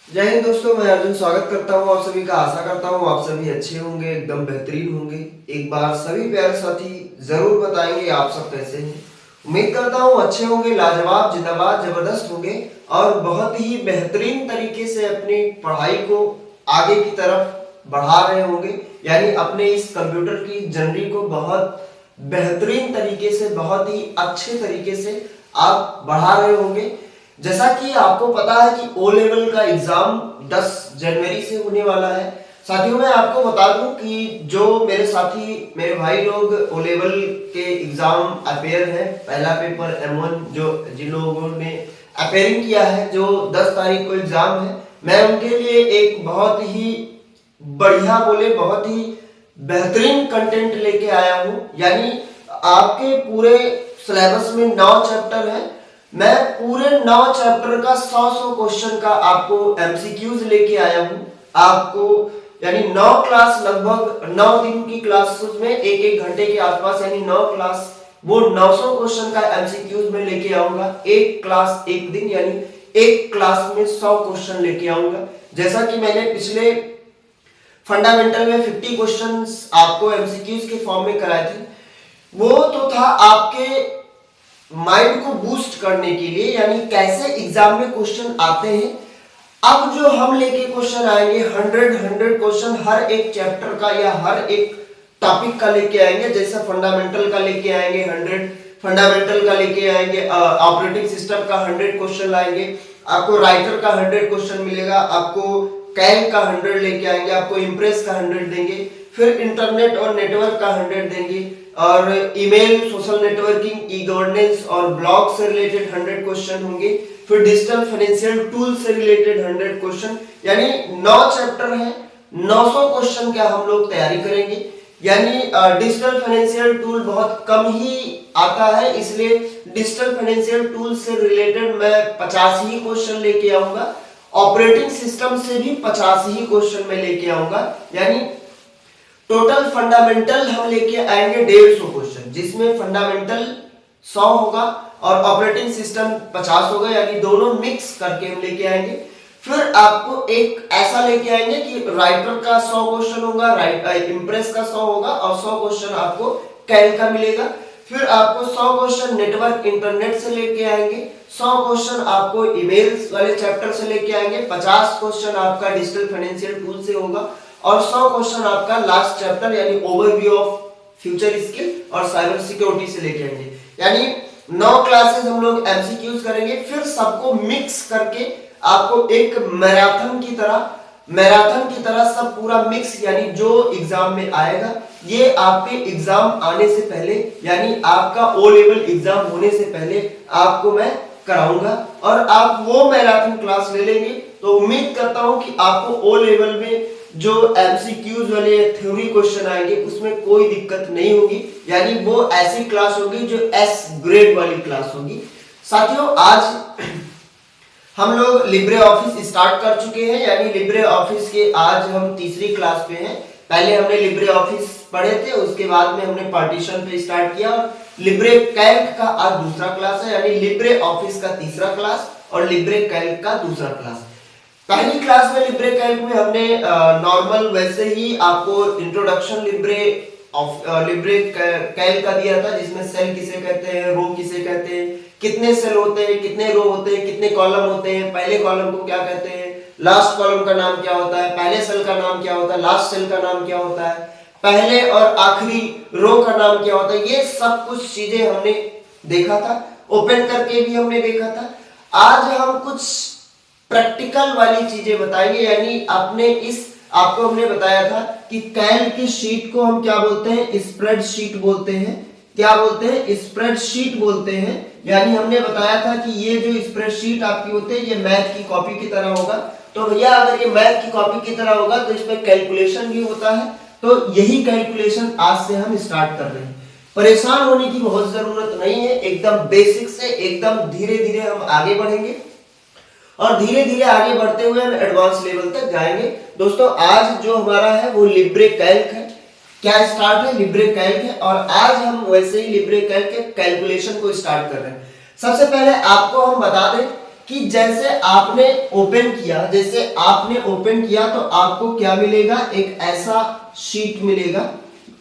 जय हिंद दोस्तों, मैं अर्जुन स्वागत करता हूं आप सभी का। आशा करता हूं आप सभी अच्छे होंगे, एकदम बेहतरीन होंगे। एक बार सभी प्यारे साथी जरूर बताएंगे आप सब कैसे हैं। उम्मीद करता हूं अच्छे होंगे, लाजवाब, जिंदाबाद, जबरदस्त होंगे और बहुत ही बेहतरीन तरीके से अपनी पढ़ाई को आगे की तरफ बढ़ा रहे होंगे। यानी अपने इस कंप्यूटर की जर्नी को बहुत बेहतरीन तरीके से, बहुत ही अच्छे तरीके से आप बढ़ा रहे होंगे। जैसा कि आपको पता है कि ओ लेवल का एग्जाम 10 जनवरी से होने वाला है। साथियों, मैं आपको बता दूं कि जो मेरे साथी, मेरे भाई लोग ओ लेवल के एग्जाम अपेयर हैं, पहला पेपर M1 जो जिन लोगों ने अपेयरिंग किया है, जो 10 तारीख को एग्जाम है, मैं उनके लिए एक बहुत ही बढ़िया बोले बहुत ही बेहतरीन कंटेंट लेके आया हूं। यानी आपके पूरे सिलेबस में 9 चैप्टर है। मैं पूरे 9 चैप्टर का 100 क्वेश्चन का आपको एमसीक्यूज लेके आया हूं। आपको यानी 9 क्लास, लगभग 9 दिन की क्लासेस में एक एक घंटे के आसपास, यानी 9 क्लास, वो 900 क्वेश्चन का एमसीक्यूज में लेके आऊंगा। एक क्लास एक दिन, यानी एक क्लास में 100 क्वेश्चन लेके आऊंगा। जैसा कि मैंने पिछले फंडामेंटल में 50 क्वेश्चंस आपको एमसीक्यूज के फॉर्म में कराए थे, वो तो था आपके माइंड को बूस्ट करने के लिए, यानी कैसे एग्जाम में क्वेश्चन आते हैं। अब जो हम लेके क्वेश्चन आएंगे 100 क्वेश्चन हर एक चैप्टर का या हर एक टॉपिक का लेके आएंगे। जैसे फंडामेंटल का लेके आएंगे 100, फंडामेंटल का लेके आएंगे, ऑपरेटिंग सिस्टम का 100 क्वेश्चन लाएंगे, आपको राइटर का 100 क्वेश्चन मिलेगा, आपको कैल्क का 100 लेके आएंगे, आपको इम्प्रेस का 100 देंगे, फिर इंटरनेट और नेटवर्क का 100 देंगे, और email, social networking, e governance और ब्लॉग से रिलेटेड 100 क्वेश्चन होंगे, फिर डिजिटल फाइनेंशियल टूल से रिलेटेड 100 क्वेश्चन। यानी 9 चैप्टर है, 900 क्वेश्चन का हम लोग तैयारी करेंगे। यानी डिजिटल फाइनेंशियल टूल बहुत कम ही आता है, इसलिए डिजिटल फाइनेंशियल टूल से रिलेटेड मैं 50 ही क्वेश्चन लेके आऊंगा। ऑपरेटिंग सिस्टम से भी 50 ही क्वेश्चन में लेके आऊंगा। यानी टोटल फंडामेंटल हम लेके आएंगे 150 क्वेश्चन, जिसमें फंडामेंटल 100 होगा और ऑपरेटिंग सिस्टम 50 होगा, यानी दोनों मिक्स करके हम लेके आएंगे। फिर आपको एक ऐसा लेके आएंगे कि राइटर का 100 क्वेश्चन होगा, इम्प्रेस का 100 होगा और 100 क्वेश्चन आपको कैल का मिलेगा। फिर आपको 100 क्वेश्चन नेटवर्क इंटरनेट से लेके आएंगे, 100 क्वेश्चन आपको ईमेल्स वाले चैप्टर से लेके आएंगे, 50 क्वेश्चन आपका डिजिटल फाइनेंशियल टूल से होगा और 100 क्वेश्चन आपका लास्ट चैप्टर यानी ओवरव्यू ऑफ फ्यूचर स्किल और साइबर सिक्योरिटी से लेके आएंगे। यानी 9 क्लासेस हम लोग एमसीक्यूज करेंगे, फिर सबको मिक्स करके आपको एक मैराथन की तरह सब पूरा मिक्स, यानी जो एग्जाम में आएगा, ये आपके एग्जाम आने से पहले, यानी आपका ओ लेवल एग्जाम होने से पहले आपको मैं कराऊंगा और आप वो मैराथन क्लास ले लेंगे। तो उम्मीद करता हूं कि आपको ओ लेवल में जो एमसीक्यूज वाले थ्योरी क्वेश्चन आएंगे उसमें कोई दिक्कत नहीं होगी। यानी वो ऐसी क्लास होगी जो एस ग्रेड वाली क्लास होगी। साथियों, आज हम लोग लिब्रे ऑफिस स्टार्ट कर चुके हैं, यानी लिब्रे ऑफिस के आज हम तीसरी क्लास पे हैं। पहले हमने लिब्रे ऑफिस पढ़े थे, उसके बाद में हमने पार्टीशन पे स्टार्ट किया और लिब्रे कैल्क का आज दूसरा क्लास है, यानी लिब्रे ऑफिस का तीसरा क्लास और लिब्रे कैल्क का दूसरा क्लास। पहली क्लास में लिब्रे कैल्क में हमने नॉर्मल वैसे ही आपको इंट्रोडक्शन लिब्रे कैल्क का दिया था, जिसमें सेल किसे कहते हैं, रो किसे कहते हैं, कितने सेल होते हैं, कितने रो होते हैं, कितने कॉलम होते हैं, पहले कॉलम को क्या कहते हैं, लास्ट कॉलम का नाम क्या होता है, पहले सेल का नाम क्या होता है, लास्ट सेल का नाम क्या होता है, पहले और आखिरी रो का नाम क्या होता है। ये सब कुछ चीजें हमने देखा था, ओपन करके भी हमने देखा था। आज हम कुछ प्रैक्टिकल वाली चीजें बताएंगे। यानी आपको हमने बताया था कि कैल की शीट को हम क्या बोलते हैं, स्प्रेडशीट बोलते हैं। क्या बोलते हैं? स्प्रेडशीट बोलते हैं। यानी हमने बताया था कि ये जो स्प्रेडशीट आपकी होती है, ये मैथ की कॉपी की तरह होगा। तो भैया, अगर ये मैथ की कॉपी की तरह होगा तो इसमें कैलकुलेशन भी होता है। तो यही कैलकुलेशन आज से हम स्टार्ट कर रहे हैं। परेशान होने की बहुत जरूरत नहीं है, एकदम बेसिक से एकदम धीरे धीरे हम आगे बढ़ेंगे और धीरे धीरे आगे बढ़ते हुए हम एडवांस लेवल तक जाएंगे। दोस्तों, आज जो हमारा है वो लिब्रे कैल्क है। क्या स्टार्ट है? लिब्रे कैल्क है। और आज हम वैसे ही लिब्रे कैल्क के कैलकुलेशन को स्टार्ट कर रहे हैं। सबसे पहले आपको हम बता दें कि जैसे आपने ओपन किया तो आपको क्या मिलेगा, एक ऐसा शीट मिलेगा।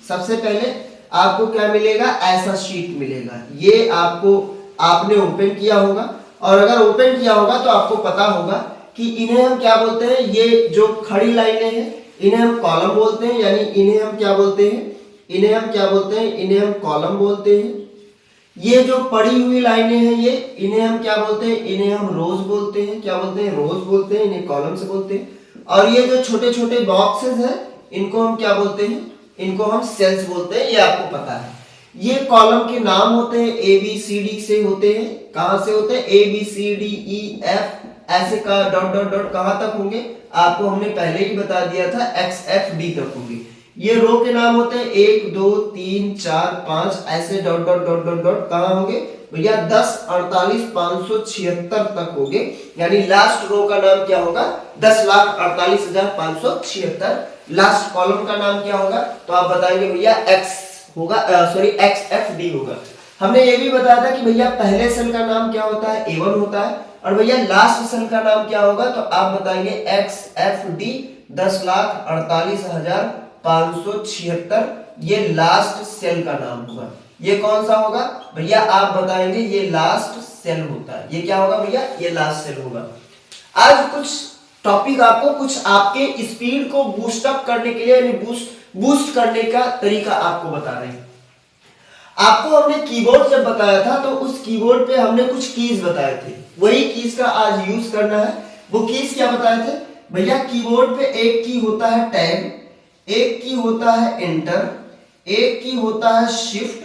सबसे पहले आपको क्या मिलेगा, ऐसा शीट मिलेगा। ये आपने ओपन किया होगा, और अगर ओपन किया होगा तो आपको पता होगा कि इन्हें हम क्या बोलते हैं, ये जो खड़ी लाइनें हैं इन्हें हम कॉलम बोलते हैं, यानी इन्हें हम क्या बोलते हैं, इन्हें हम कॉलम बोलते हैं। ये जो पड़ी हुई लाइनें हैं ये इन्हें हम क्या बोलते हैं, इन्हें हम रोज बोलते हैं। क्या बोलते हैं, रोज बोलते हैं, इन्हें कॉलम से बोलते हैं। और ये जो छोटे छोटे बॉक्सेस हैं इनको हम क्या बोलते हैं, इनको हम सेल्स बोलते हैं। ये आपको पता है। ये कॉलम के नाम होते हैं, ए बी सी डी से होते हैं। कहां से होते हैं, A B C D E F ऐसे का डॉट डॉट डॉट कहां तक होंगे, आपको हमने पहले ही बता दिया था, एक्स एफ डी तक होंगे। ये रो के नाम होते हैं 1 2 3 4 5 ऐसे dot dot dot dot dot कहां होंगे भैया, 10 48 576 तक होंगे। यानी लास्ट रो का नाम क्या होगा, 10,48,576। लास्ट कॉलम का नाम क्या होगा, तो आप बताएंगे भैया एक्स होगा, सॉरी एक्स एफ डी होगा। हमने ये भी बताया था कि भैया पहले सेल का नाम क्या होता है, A1 होता है, और भैया लास्ट सेल का नाम क्या होगा, तो आप बताएंगे एक्स एफ डी 10,48,576। ये लास्ट सेल का नाम होगा। ये कौन सा होगा भैया, आप बताएंगे ये लास्ट सेल होता है। ये क्या होगा भैया, ये लास्ट सेल होगा। आज कुछ टॉपिक आपको कुछ आपके स्पीड को बूस्ट अप करने के लिए, यानी बूस्ट करने का तरीका आपको बता रहे हैं। आपको हमने कीबोर्ड जब बताया था तो उस कीबोर्ड पे हमने कुछ कीज बताए थे, वही कीज का आज यूज करना है। वो कीज क्या बताए थे भैया, कीबोर्ड पे एक की होता है टैब, एक की होता है एंटर, एक की होता है शिफ्ट,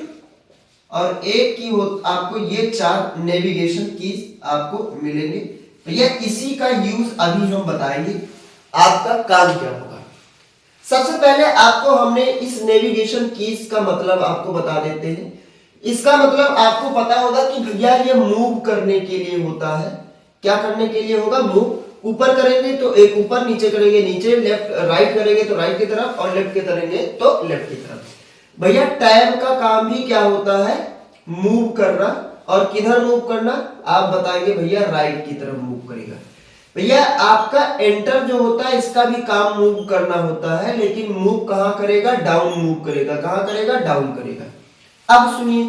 और एक की आपको ये 4 नेविगेशन कीज आपको मिलेंगे। भैया इसी का यूज अभी हम बताएंगे, आपका काम क्या होगा। सबसे पहले आपको हमने इस नेविगेशन कीज का मतलब आपको बता देते हैं। इसका मतलब आपको पता होगा कि भैया ये मूव करने के लिए होता है। क्या करने के लिए होगा, मूव। ऊपर करेंगे तो एक ऊपर, नीचे करेंगे नीचे, लेफ्ट राइट करेंगे तो राइट की तरफ, और लेफ्ट की करेंगे तो लेफ्ट की तरफ। भैया टैब का काम भी क्या होता है, मूव करना। और किधर मूव करना, आप बताएंगे भैया राइट की तरफ मूव करेगा। भैया आपका एंटर जो होता है इसका भी काम मूव करना होता है, लेकिन मूव कहां करेगा, डाउन मूव करेगा। कहां करेगा, डाउन करेगा। अब सुनिए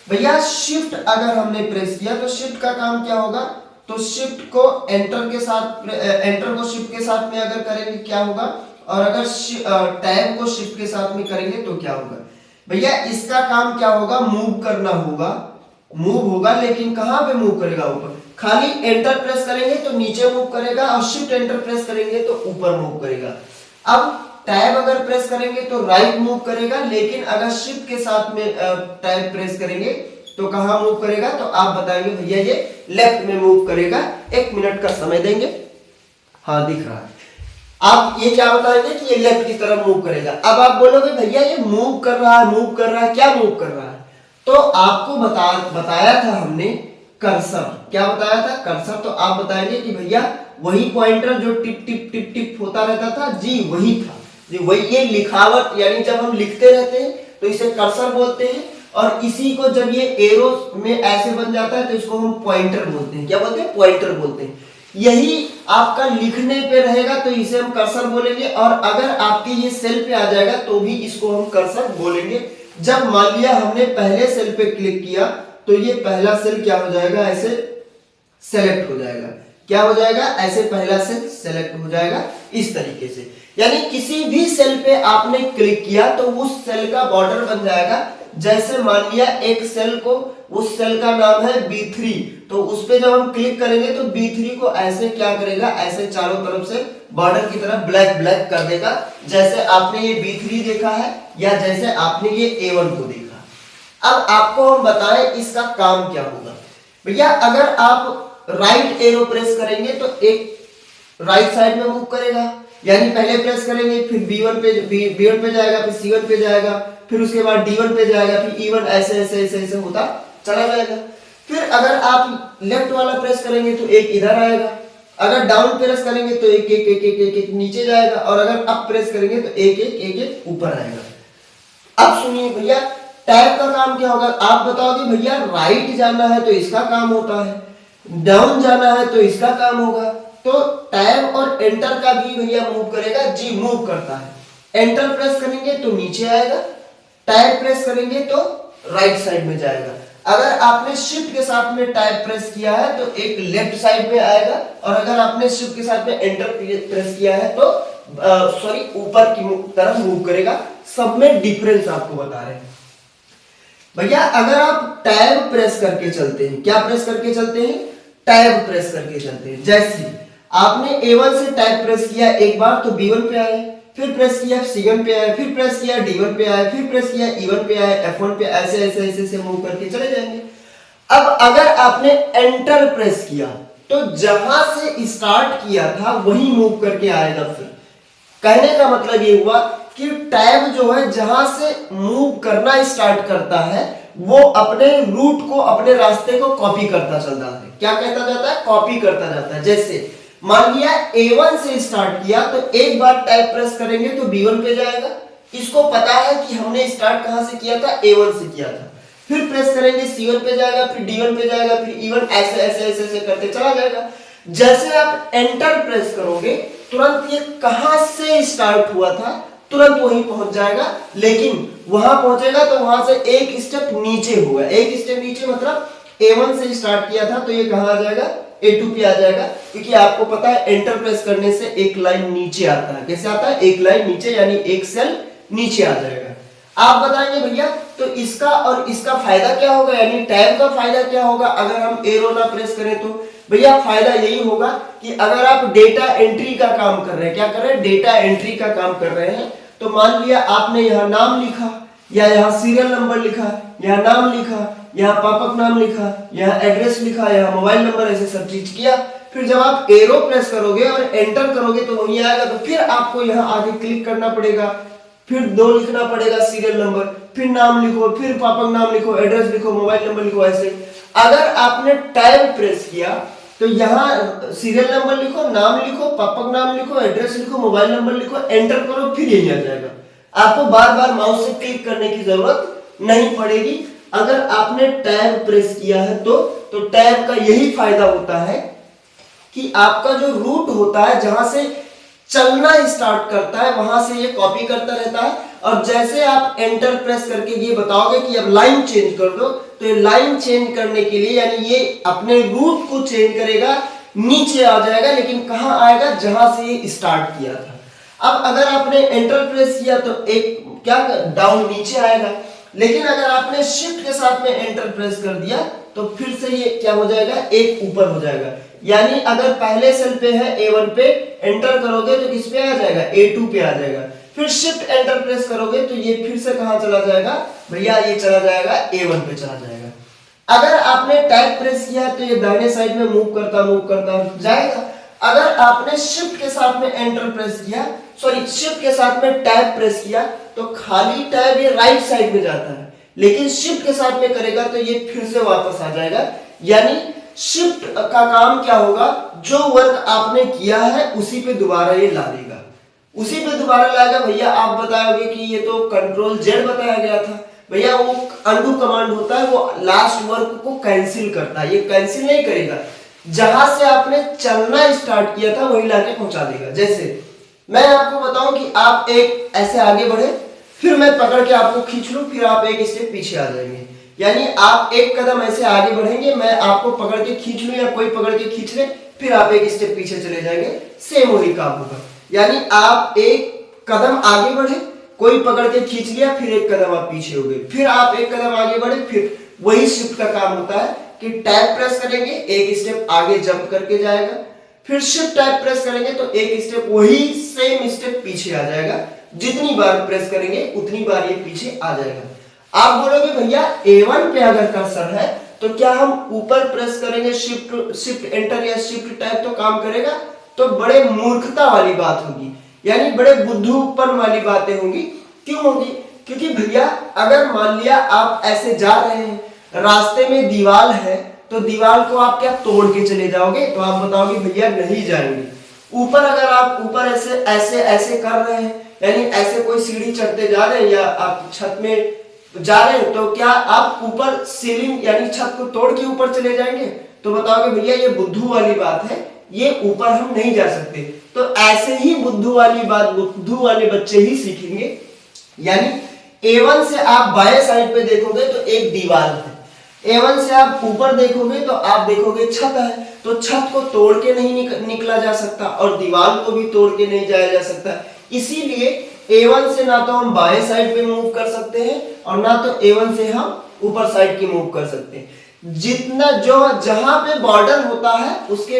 भैया, शिफ्ट अगर हमने प्रेस किया तो शिफ्ट का काम क्या होगा, तो शिफ्ट को एंटर के साथ, एंटर को शिफ्ट के साथ में अगर करेंगे क्या होगा, और अगर टैब को शिफ्ट के साथ में करेंगे तो क्या होगा। भैया इसका काम क्या होगा, मूव करना होगा, मूव होगा, लेकिन कहां पे मूव करेगा, ऊपर। खाली एंटर प्रेस करेंगे तो नीचे मूव करेगा, और शिफ्ट एंटर प्रेस करेंगे तो ऊपर मूव करेगा। अब टैब अगर प्रेस करेंगे तो राइट मूव करेगा, लेकिन अगर शिफ्ट के साथ में टैब प्रेस करेंगे तो कहां मूव करेगा, तो आप बताएंगे भैया ये लेफ्ट में मूव करेगा। 1 मिनट का समय देंगे। हाँ दिख रहा है। आप ये क्या बताएंगे कि ये लेफ्ट की तरफ मूव करेगा। अब आप बोलोगे भैया ये मूव कर रहा है, मूव कर रहा है, क्या मूव कर रहा है, तो आपको बताया था हमने कर्सर। क्या बताया था, कर्सर। तो आप बताएंगे कि भैया वही पॉइंटर जो टिप टिप टिप टिप होता रहता था, जी वही था, जी वही। ये लिखावट, यानी जब हम लिखते रहते हैं तो इसे कर्सर बोलते हैं, और इसी को जब ये एरो में ऐसे बन जाता है तो इसको हम पॉइंटर बोलते हैं। क्या बोलते हैं, पॉइंटर बोलते हैं। यही आपका लिखने पे रहेगा तो इसे हम कर्सर बोलेंगे, और अगर आपके ये सेल पे आ जाएगा तो भी इसको हम कर्सर बोलेंगे। जब मान लिया हमने पहले सेल पे क्लिक किया तो ये पहला सेल क्या हो जाएगा, ऐसे सेलेक्ट हो जाएगा। क्या हो जाएगा, ऐसे पहला सेल सेलेक्ट हो जाएगा इस तरीके से। यानी किसी भी सेल पे आपने क्लिक किया तो उस सेल का बॉर्डर बन जाएगा। जैसे मान लिया एक सेल को, उस सेल का नाम है B3, तो उस पे जब हम क्लिक करेंगे तो B3 को ऐसे क्या करेगा, ऐसे चारों तरफ से बॉर्डर की तरफ ब्लैक ब्लैक कर देगा। जैसे आपने ये B3 देखा है, या जैसे आपने ये A1 को देखा। अब आपको हम बताएं इसका काम क्या होगा। भैया अगर आप राइट एरो प्रेस करेंगे तो एक राइट साइड में मूव करेगा, यानी पहले प्रेस करेंगे, फिर B1 पे जाएगा, फिर C1 पे जाएगा, फिर उसके बाद D1 पे जाएगा, फिर E1 ऐसे ऐसे ऐसे ऐसे होता चला जाएगा। फिर अगर आप लेफ्ट वाला प्रेस करेंगे तो एक इधर आएगा, अगर डाउन प्रेस करेंगे तो एक एक एक एक एक, एक नीचे जाएगा, और अगर अप प्रेस करेंगे तो एक एक एक एक ऊपर आएगा। अब सुनिए भैया टैब का काम क्या होगा, आप बताओगे भैया राइट जाना है तो इसका काम होता है, डाउन जाना है तो इसका काम होगा। तो टैब और एंटर का भी भैया मूव करेगा, जी मूव करता है। एंटर प्रेस करेंगे तो नीचे आएगा, टैब प्रेस करेंगे तो राइट साइड में जाएगा। अगर आपने शिफ्ट के साथ में टैब प्रेस किया है तो एक लेफ्ट साइड में आएगा, और अगर आपने शिफ्ट के साथ में एंटर प्रेस किया है तो सॉरी ऊपर की तरफ मूव करेगा। सब में डिफरेंस आपको बता रहे हैं भैया। अगर आप टैब प्रेस करके चलते हैं, क्या प्रेस करके चलते हैं, टैब प्रेस करके चलते हैं। जैसे आपने A1 से टैब प्रेस किया एक बार तो B1 पे आए, फिर प्रेस किया C1 पे आए, फिर प्रेस किया D1 पे आए, फिर प्रेस किया E1 पे आए, F1 पे, ऐसे ऐसे ऐसे से मूव करके चले जाएंगे। अब अगर आपने एंटर प्रेस किया तो जहां से स्टार्ट किया था वही मूव करके आएगा। फिर कहने का मतलब ये हुआ कि टैब जो है जहां से मूव करना स्टार्ट करता है वो अपने रूट को, अपने रास्ते को कॉपी करता चलता है। क्या कहता जाता है, कॉपी करता जाता है। जैसे मान लिया A1 से स्टार्ट किया तो एक बार टैब प्रेस करेंगे तो B1 पे जाएगा। इसको पता है कि हमने स्टार्ट कहां से किया था, A1 से किया था। फिर प्रेस करेंगे C1 पे जाएगा, फिर D1 पे जाएगा, फिर E1, ऐसे ऐसे ऐसे ऐसे करते चला जाएगा। जैसे आप एंटर प्रेस करोगे तुरंत ये कहां से स्टार्ट हुआ था तुरंत वहीं पहुंच जाएगा, लेकिन वहां पहुंचेगा तो वहां से एक स्टेप नीचे हुआ। एक स्टेप नीचे मतलब A1 से स्टार्ट किया था तो ये कहां आ जाएगा, A2 पे आ जाएगा। क्योंकि आपको पता है एंटर प्रेस करने से एक लाइन नीचे आता है। कैसे आता है, एक लाइन नीचे, यानी एक सेल नीचे आ जाएगा। आप बताएंगे भैया तो इसका और इसका फायदा क्या होगा, यानी टैब का फायदा क्या होगा अगर हम एरो ना प्रेस करें तो। भैया फायदा यही होगा कि अगर आप डेटा एंट्री का काम कर रहे हैं, क्या कर रहे हैं, डेटा एंट्री का काम कर रहे हैं, तो मान लिया आपने यहाँ नाम लिखा, या यहाँ सीरियल नंबर लिखा, यहाँ नाम लिखा, यहाँ पापक नाम लिखा, यहाँ एड्रेस लिखा, यहाँ मोबाइल नंबर, ऐसे सब चीज किया। फिर जब आप एरो प्रेस करोगे और एंटर करोगे तो वही आएगा। तो फिर आपको यहाँ आगे क्लिक करना पड़ेगा, फिर 2 लिखना पड़ेगा सीरियल नंबर, फिर नाम लिखो, फिर पापक नाम लिखो, एड्रेस लिखो, मोबाइल नंबर लिखो, ऐसे। अगर आपने टैब प्रेस किया तो यहाँ सीरियल नंबर लिखो, नाम लिखो, पापक नाम लिखो, एड्रेस लिखो, मोबाइल नंबर लिखो, एंटर करो, फिर यही आ जाएगा। आपको बार बार माउस से क्लिक करने की जरूरत नहीं पड़ेगी अगर आपने टैब प्रेस किया है तो टैब का यही फायदा होता है कि आपका जो रूट होता है जहां से चलना स्टार्ट करता है वहां से ये कॉपी करता रहता है। और जैसे आप एंटर प्रेस करके ये बताओगे कि अब लाइन चेंज कर दो तो ये लाइन चेंज करने के लिए, यानी ये अपने रूट को चेंज करेगा, नीचे आ जाएगा, लेकिन कहां आएगा, जहां से ये स्टार्ट किया था। अब अगर आपने एंटर प्रेस किया तो एक क्या डाउन नीचे आएगा, लेकिन अगर आपने शिफ्ट के साथ में एंटर प्रेस कर दिया तो फिर से ये क्या हो जाएगा, एक ऊपर हो जाएगा। यानी अगर पहले सेल पे है A1 पे, एंटर करोगे तो किस पे आ जाएगा, A2 पे आ जाएगा। फिर शिफ्ट एंटर प्रेस करोगे तो ये फिर से कहां चला जाएगा भैया, ये चला जाएगा A1 पे चला जाएगा। अगर आपने टैब प्रेस किया तो ये दाहिने साइड में मूव करता जाएगा। अगर आपने शिफ्ट के साथ में एंटर प्रेस किया, सॉरी शिफ्ट के साथ में टैब प्रेस किया तो खाली टैब ये राइट साइड में जाता है, लेकिन शिफ्ट के साथ में करेगा तो ये फिर से वापस आ जाएगा। यानी शिफ्ट का काम क्या होगा, जो वर्क आपने किया है उसी पे दोबारा ये ला देगा, उसी पे दोबारा लाएगा। भैया आप बताओगे कि ये तो कंट्रोल जेड बताया गया था, भैया वो अंडू कमांड होता है, वो लास्ट वर्क को कैंसिल करता है, ये कैंसिल नहीं करेगा, जहां से आपने चलना स्टार्ट किया था वही लाके पहुंचा देगा। जैसे मैं आपको बताऊं कि आप एक ऐसे आगे बढ़े, फिर मैं पकड़ के आपको खींच लूं, फिर आप एक स्टेप पीछे आ जाएंगे। यानी आप एक कदम ऐसे आगे बढ़ेंगे, मैं आपको पकड़ के खींच लूं या कोई पकड़ के खींच ले, फिर आप एक स्टेप पीछे चले जाएंगे, सेम वही काम होगा। यानी आप एक कदम आगे बढ़े, कोई पकड़ के खींच लिया, फिर एक कदम आप पीछे हो गए, फिर आप एक कदम आगे बढ़े, फिर वही शिफ्ट का काम होता है कि टैब प्रेस करेंगे, एक स्टेप आगे जंप करके जाएगा, फिर शिफ्ट टैब प्रेस करेंगे तो एक स्टेप वही सेम स्टेप पीछे आ जाएगा। जितनी बार प्रेस करेंगे उतनी बार ये पीछे आ जाएगा। आप बोलोगे भैया A1 पे अगर कर्सर है तो क्या हम ऊपर प्रेस करेंगे शिफ्ट एंटर या शिफ्ट टैब तो काम करेगा? तो बड़े मूर्खता वाली बात होगी, यानी बड़े बुद्धूपन वाली बातें होंगी। क्यों होंगी? क्योंकि भैया अगर मान लिया आप ऐसे जा रहे हैं, रास्ते में दीवार है, तो दीवार को आप क्या तोड़ के चले जाओगे? तो आप बताओगे भैया नहीं जाएंगे। ऊपर अगर आप ऊपर ऐसे ऐसे ऐसे कर रहे हैं, यानी ऐसे कोई सीढ़ी चढ़ते जा रहे हैं या आप छत में जा रहे हैं, तो क्या आप ऊपर सीलिंग यानी छत को तोड़ के ऊपर चले जाएंगे? तो बताओगे भैया ये बुद्धू वाली बात है, ये ऊपर हम नहीं जा सकते। तो ऐसे ही बुद्धू वाली बात बुद्धू वाले बच्चे ही सीखेंगे। यानी A1 से आप बाएं साइड पे देखोगे तो एक दीवार है, A1 से आप ऊपर देखोगे तो आप देखोगे छत है, तो छत को तोड़ के नहीं निकला जा सकता और दीवार को भी तोड़ के नहीं जाया जा सकता। इसीलिए A1 से ना तो हम बाएं साइड पे मूव कर सकते हैं और ना तो A1 से हम ऊपर साइड की मूव कर सकते हैं। जितना जो जहां पे बॉर्डर होता है उसके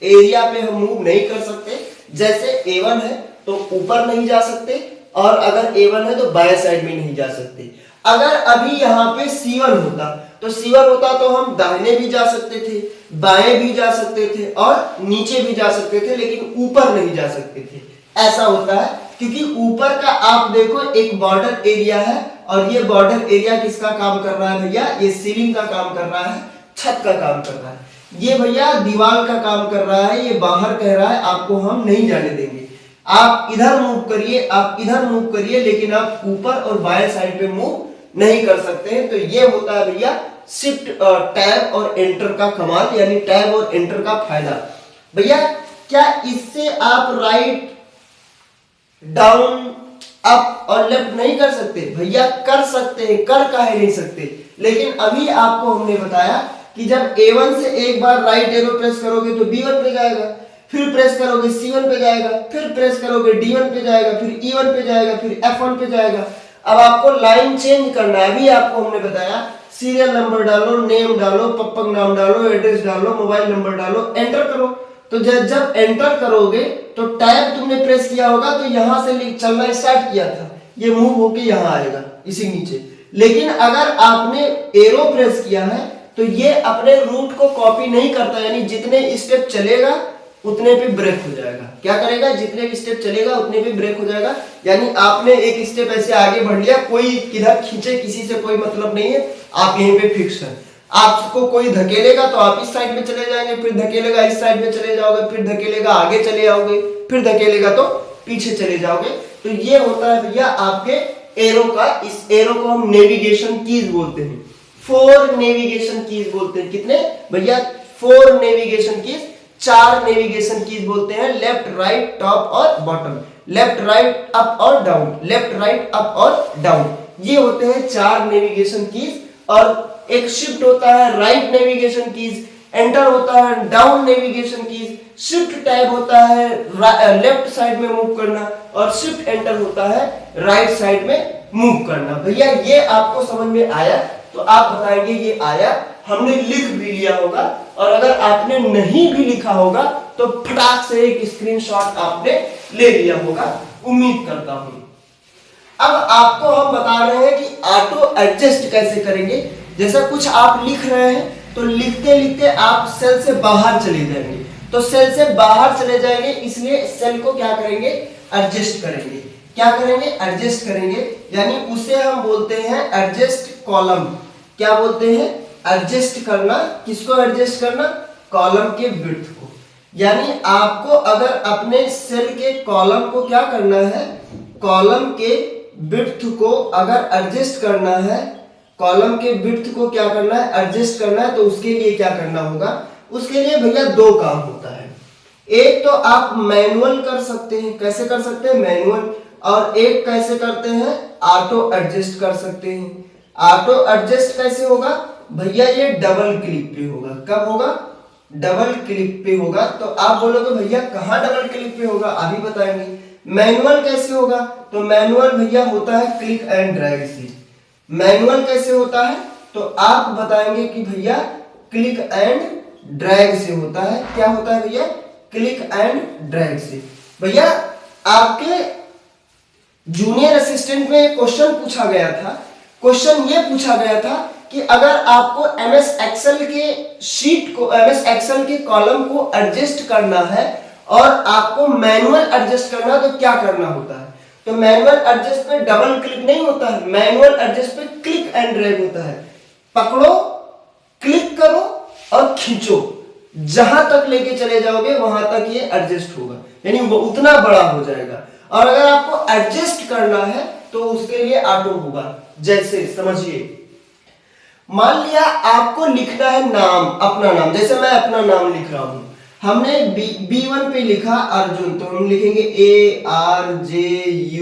एरिया पे हम मूव नहीं कर सकते। जैसे A1 है तो ऊपर नहीं जा सकते और अगर A1 है तो बाएं साइड में नहीं जा सकते। अगर अभी यहाँ पे C1 होता तो C1 होता तो हम दाहिने भी जा सकते थे, बाएं भी जा सकते थे और नीचे भी जा सकते थे, लेकिन ऊपर नहीं जा सकते थे। ऐसा होता है क्योंकि ऊपर का आप देखो एक बॉर्डर एरिया है और ये बॉर्डर एरिया किसका काम कर रहा है भैया, ये सीलिंग का काम कर रहा है, छत का काम कर रहा है। ये भैया दीवार का काम कर रहा है, ये बाहर कह रहा है आपको हम नहीं जाने देंगे, आप इधर मूव करिए, आप इधर मूव करिए, लेकिन आप ऊपर और बाएं साइड पे मूव नहीं कर सकते हैं। तो ये होता है भैया शिफ्ट टैब और एंटर का कमाल, यानी टैब और एंटर का फायदा। भैया क्या इससे आप राइट डाउन अप और लेफ्ट नहीं कर सकते? भैया कर सकते हैं, कर काहे नहीं सकते। लेकिन अभी आपको हमने बताया कि जब A1 से एक बार राइट एरो प्रेस करोगे तो B1 पे जाएगा, फिर प्रेस करोगे C1 पे जाएगा, फिर प्रेस करोगे D1 पे जाएगा, फिर E1 पे जाएगा, फिर F1 पे जाएगा। अब आपको लाइन चेंज करना है। अभी आपको हमने बताया सीरियल नंबर डालो, नेम डालो, पप्पा का नाम डालो, एड्रेस डालो, मोबाइल नंबर डालो, एंटर करो। तो जब एंटर करोगे तो टैब तुमने प्रेस किया होगा तो यहां से चलना स्टार्ट किया था, ये मूव होके यहां आएगा इसी नीचे। लेकिन अगर आपने एरो प्रेस किया है तो ये अपने रूट को कॉपी नहीं करता, यानी जितने स्टेप चलेगा उतने पे ब्रेक हो जाएगा। क्या करेगा? जितने भी स्टेप चलेगा उतने पे ब्रेक हो जाएगा। यानी आपने एक स्टेप ऐसे आगे बढ़ लिया, कोई किधर खींचे किसी से कोई मतलब नहीं है, आप यहीं पे फिक्स है। आपको कोई धकेलेगा तो आप इस साइड में चले जाएंगे, फिर धकेलेगा इस साइड में चले जाओगे, फिर धकेलेगा आगे चले जाओगे, फिर धकेलेगा तो पीछे चले जाओगे। तो ये होता है भैया आपके एरो का। इस एरो को हम नेविगेशन कीज बोलते हैं, 4 नेविगेशन कीज बोलते हैं। कितने भैया? 4 नेविगेशन कीज, 4 नेविगेशन कीज बोलते हैं। लेफ्ट, राइट, टॉप और बॉटम, लेफ्ट, राइट, अप और डाउन, लेफ्ट, राइट, अप और डाउन, ये होते हैं 4 नेविगेशन कीज। और एक शिफ्ट होता है राइट नेविगेशन कीज, एंटर होता है down navigation keys, shift tab होता है लेफ्ट साइड में मूव करना और शिफ्ट एंटर होता है राइट साइड में मूव करना। भैया ये आपको समझ में आया? तो आप बताएंगे ये आया, हमने लिख भी लिया होगा। और अगर आपने नहीं भी लिखा होगा तो फटाक से एक स्क्रीनशॉट आपने ले लिया होगा, उम्मीद करता हूं। अब आपको हम बता रहे हैं कि ऑटो एडजस्ट कैसे करेंगे। जैसा कुछ आप लिख रहे हैं तो लिखते लिखते आप सेल से बाहर चले जाएंगे, तो सेल से बाहर चले जाएंगे, इसलिए सेल को क्या करेंगे? एडजस्ट करेंगे। क्या करेंगे? एडजस्ट करेंगे। यानी उसे हम बोलते हैं एडजस्ट कॉलम। क्या बोलते हैं? एडजस्ट करना। किसको एडजस्ट करना? कॉलम के विड्थ को। यानी आपको अगर अपने सेल के कॉलम को क्या करना है? कॉलम के विड्थ को अगर एडजस्ट करना है, कॉलम के विड्थ को क्या करना है? एडजस्ट करना है। तो उसके लिए क्या करना होगा? उसके लिए भैया 2 काम होता है। एक तो आप मैनुअल कर सकते हैं। कैसे कर सकते हैं? मैनुअल। और एक कैसे करते हैं? ऑटो एडजस्ट कर सकते हैं। ऑटो एडजस्ट कैसे होगा भैया? ये डबल क्लिक पे होगा। कब होगा? डबल क्लिक पे होगा। तो आप बोलोगे भैया कहां डबल क्लिक पे होगा? अभी बताएंगे। मैनुअल कैसे होगा? तो मैनुअल भैया होता है क्लिक एंड ड्रैग से। मैनुअल कैसे होता है? तो आप बताएंगे कि भैया क्लिक एंड ड्रैग से होता है। क्या होता है भैया? क्लिक एंड ड्रैग से। भैया आपके जूनियर असिस्टेंट में एक क्वेश्चन पूछा गया था। क्वेश्चन ये पूछा गया था कि अगर आपको एमएस एक्सेल के शीट को, एमएस एक्सेल के कॉलम को एडजस्ट करना है और आपको मैनुअल एडजस्ट करना है तो क्या करना होता है? तो मैनुअल एडजस्ट पे डबल क्लिक नहीं होता है, मैनुअल एडजस्ट पे क्लिक एंड ड्रैग होता है। पकड़ो, क्लिक करो और खींचो, जहां तक लेके चले जाओगे वहां तक ये एडजस्ट होगा, यानी वो उतना बड़ा हो जाएगा। और अगर आपको एडजस्ट करना है तो उसके लिए ऑटो होगा। जैसे समझिए मान लिया आपको लिखना है नाम, अपना नाम, जैसे मैं अपना नाम लिख रहा हूं, हमने B1 पे लिखा अर्जुन, तो हम लिखेंगे ARJUN।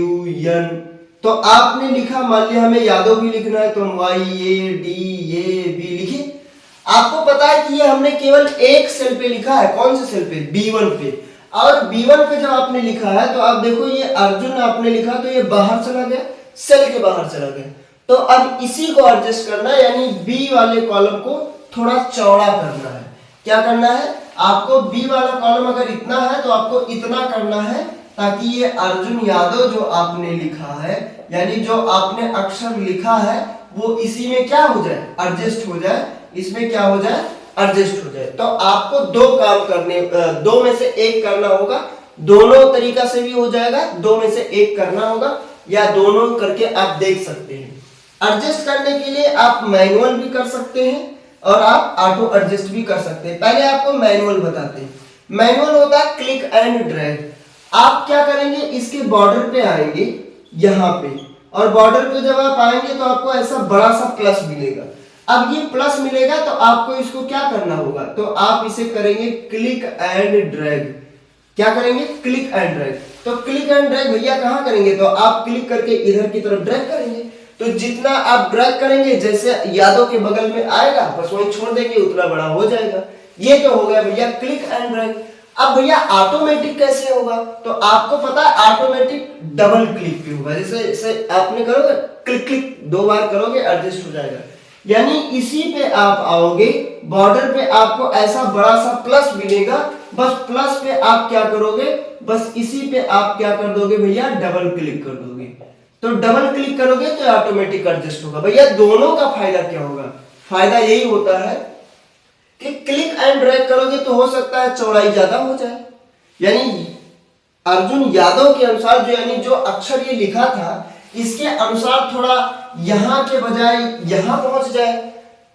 तो आपने लिखा, मान लिया हमें यादव भी लिखना है, तो हम YADAV लिखे। आपको पता है कि ये हमने केवल एक सेल पे लिखा है, कौन से सेल पे, B1 पे। और B1 पे जब आपने लिखा है तो आप देखो ये अर्जुन आपने लिखा तो ये बाहर चला गया, सेल के बाहर चला गया। तो अब इसी को एडजस्ट करना है, यानी बी वाले कॉलम को थोड़ा चौड़ा करना है। क्या करना है आपको, बी वाला कॉलम अगर इतना है तो आपको इतना करना है, ताकि ये अर्जुन यादव जो आपने लिखा है, यानी जो आपने अक्षर लिखा है वो इसी में क्या हो जाए, एडजस्ट हो जाए, इसमें क्या हो जाए, एडजस्ट हो जाए। तो आपको दो काम करने, दो में से एक करना होगा, दोनों तरीका से भी हो जाएगा, दो में से एक करना होगा, या दोनों करके आप देख सकते हैं। एडजस्ट करने के लिए आप मैनुअल भी कर सकते हैं और आप ऑटो एडजस्ट भी कर सकते हैं। पहले आपको मैनुअल बताते हैं। मैनुअल होता है क्लिक एंड ड्रैग। आप क्या करेंगे, इसके बॉर्डर पे आएंगे यहाँ पे, और बॉर्डर पे जब आप आएंगे तो आपको ऐसा बड़ा सा प्लस मिलेगा। अब ये प्लस मिलेगा तो आपको इसको क्या करना होगा, तो आप इसे करेंगे क्लिक एंड ड्रैग। क्या करेंगे, क्लिक एंड ड्रैग। तो क्लिक एंड ड्रैग भैया कहां करेंगे, तो आप क्लिक करके इधर की तरफ ड्रैग करेंगे। तो जितना आप ड्रैग करेंगे, जैसे यादों के बगल में आएगा बस वहीं छोड़ देंगे, उतना बड़ा हो जाएगा। ये तो हो गया भैया क्लिक एंड ड्रैग। अब भैया ऑटोमेटिक कैसे होगा, तो आपको पता है ऑटोमेटिक डबल क्लिक पे होगा। जैसे आपने करोगे क्लिक क्लिक, दो बार करोगे एडजस्ट हो जाएगा। यानी इसी पे आप आओगे, बॉर्डर पे आपको ऐसा बड़ा सा प्लस मिलेगा, बस प्लस पे आप क्या करोगे, बस इसी पे आप क्या कर दोगे भैया, डबल क्लिक कर दोगे। तो डबल क्लिक करोगे तो ऑटोमेटिक एडजस्ट होगा। भैया दोनों का फायदा क्या होगा, फायदा यही होता है कि क्लिक एंड ड्रैग करोगे तो हो सकता है चौड़ाई ज्यादा हो जाए, यानी अर्जुन यादव के अनुसार जो, यानी जो अक्षर ये लिखा था इसके अनुसार थोड़ा यहां के बजाय यहां पहुंच जाए,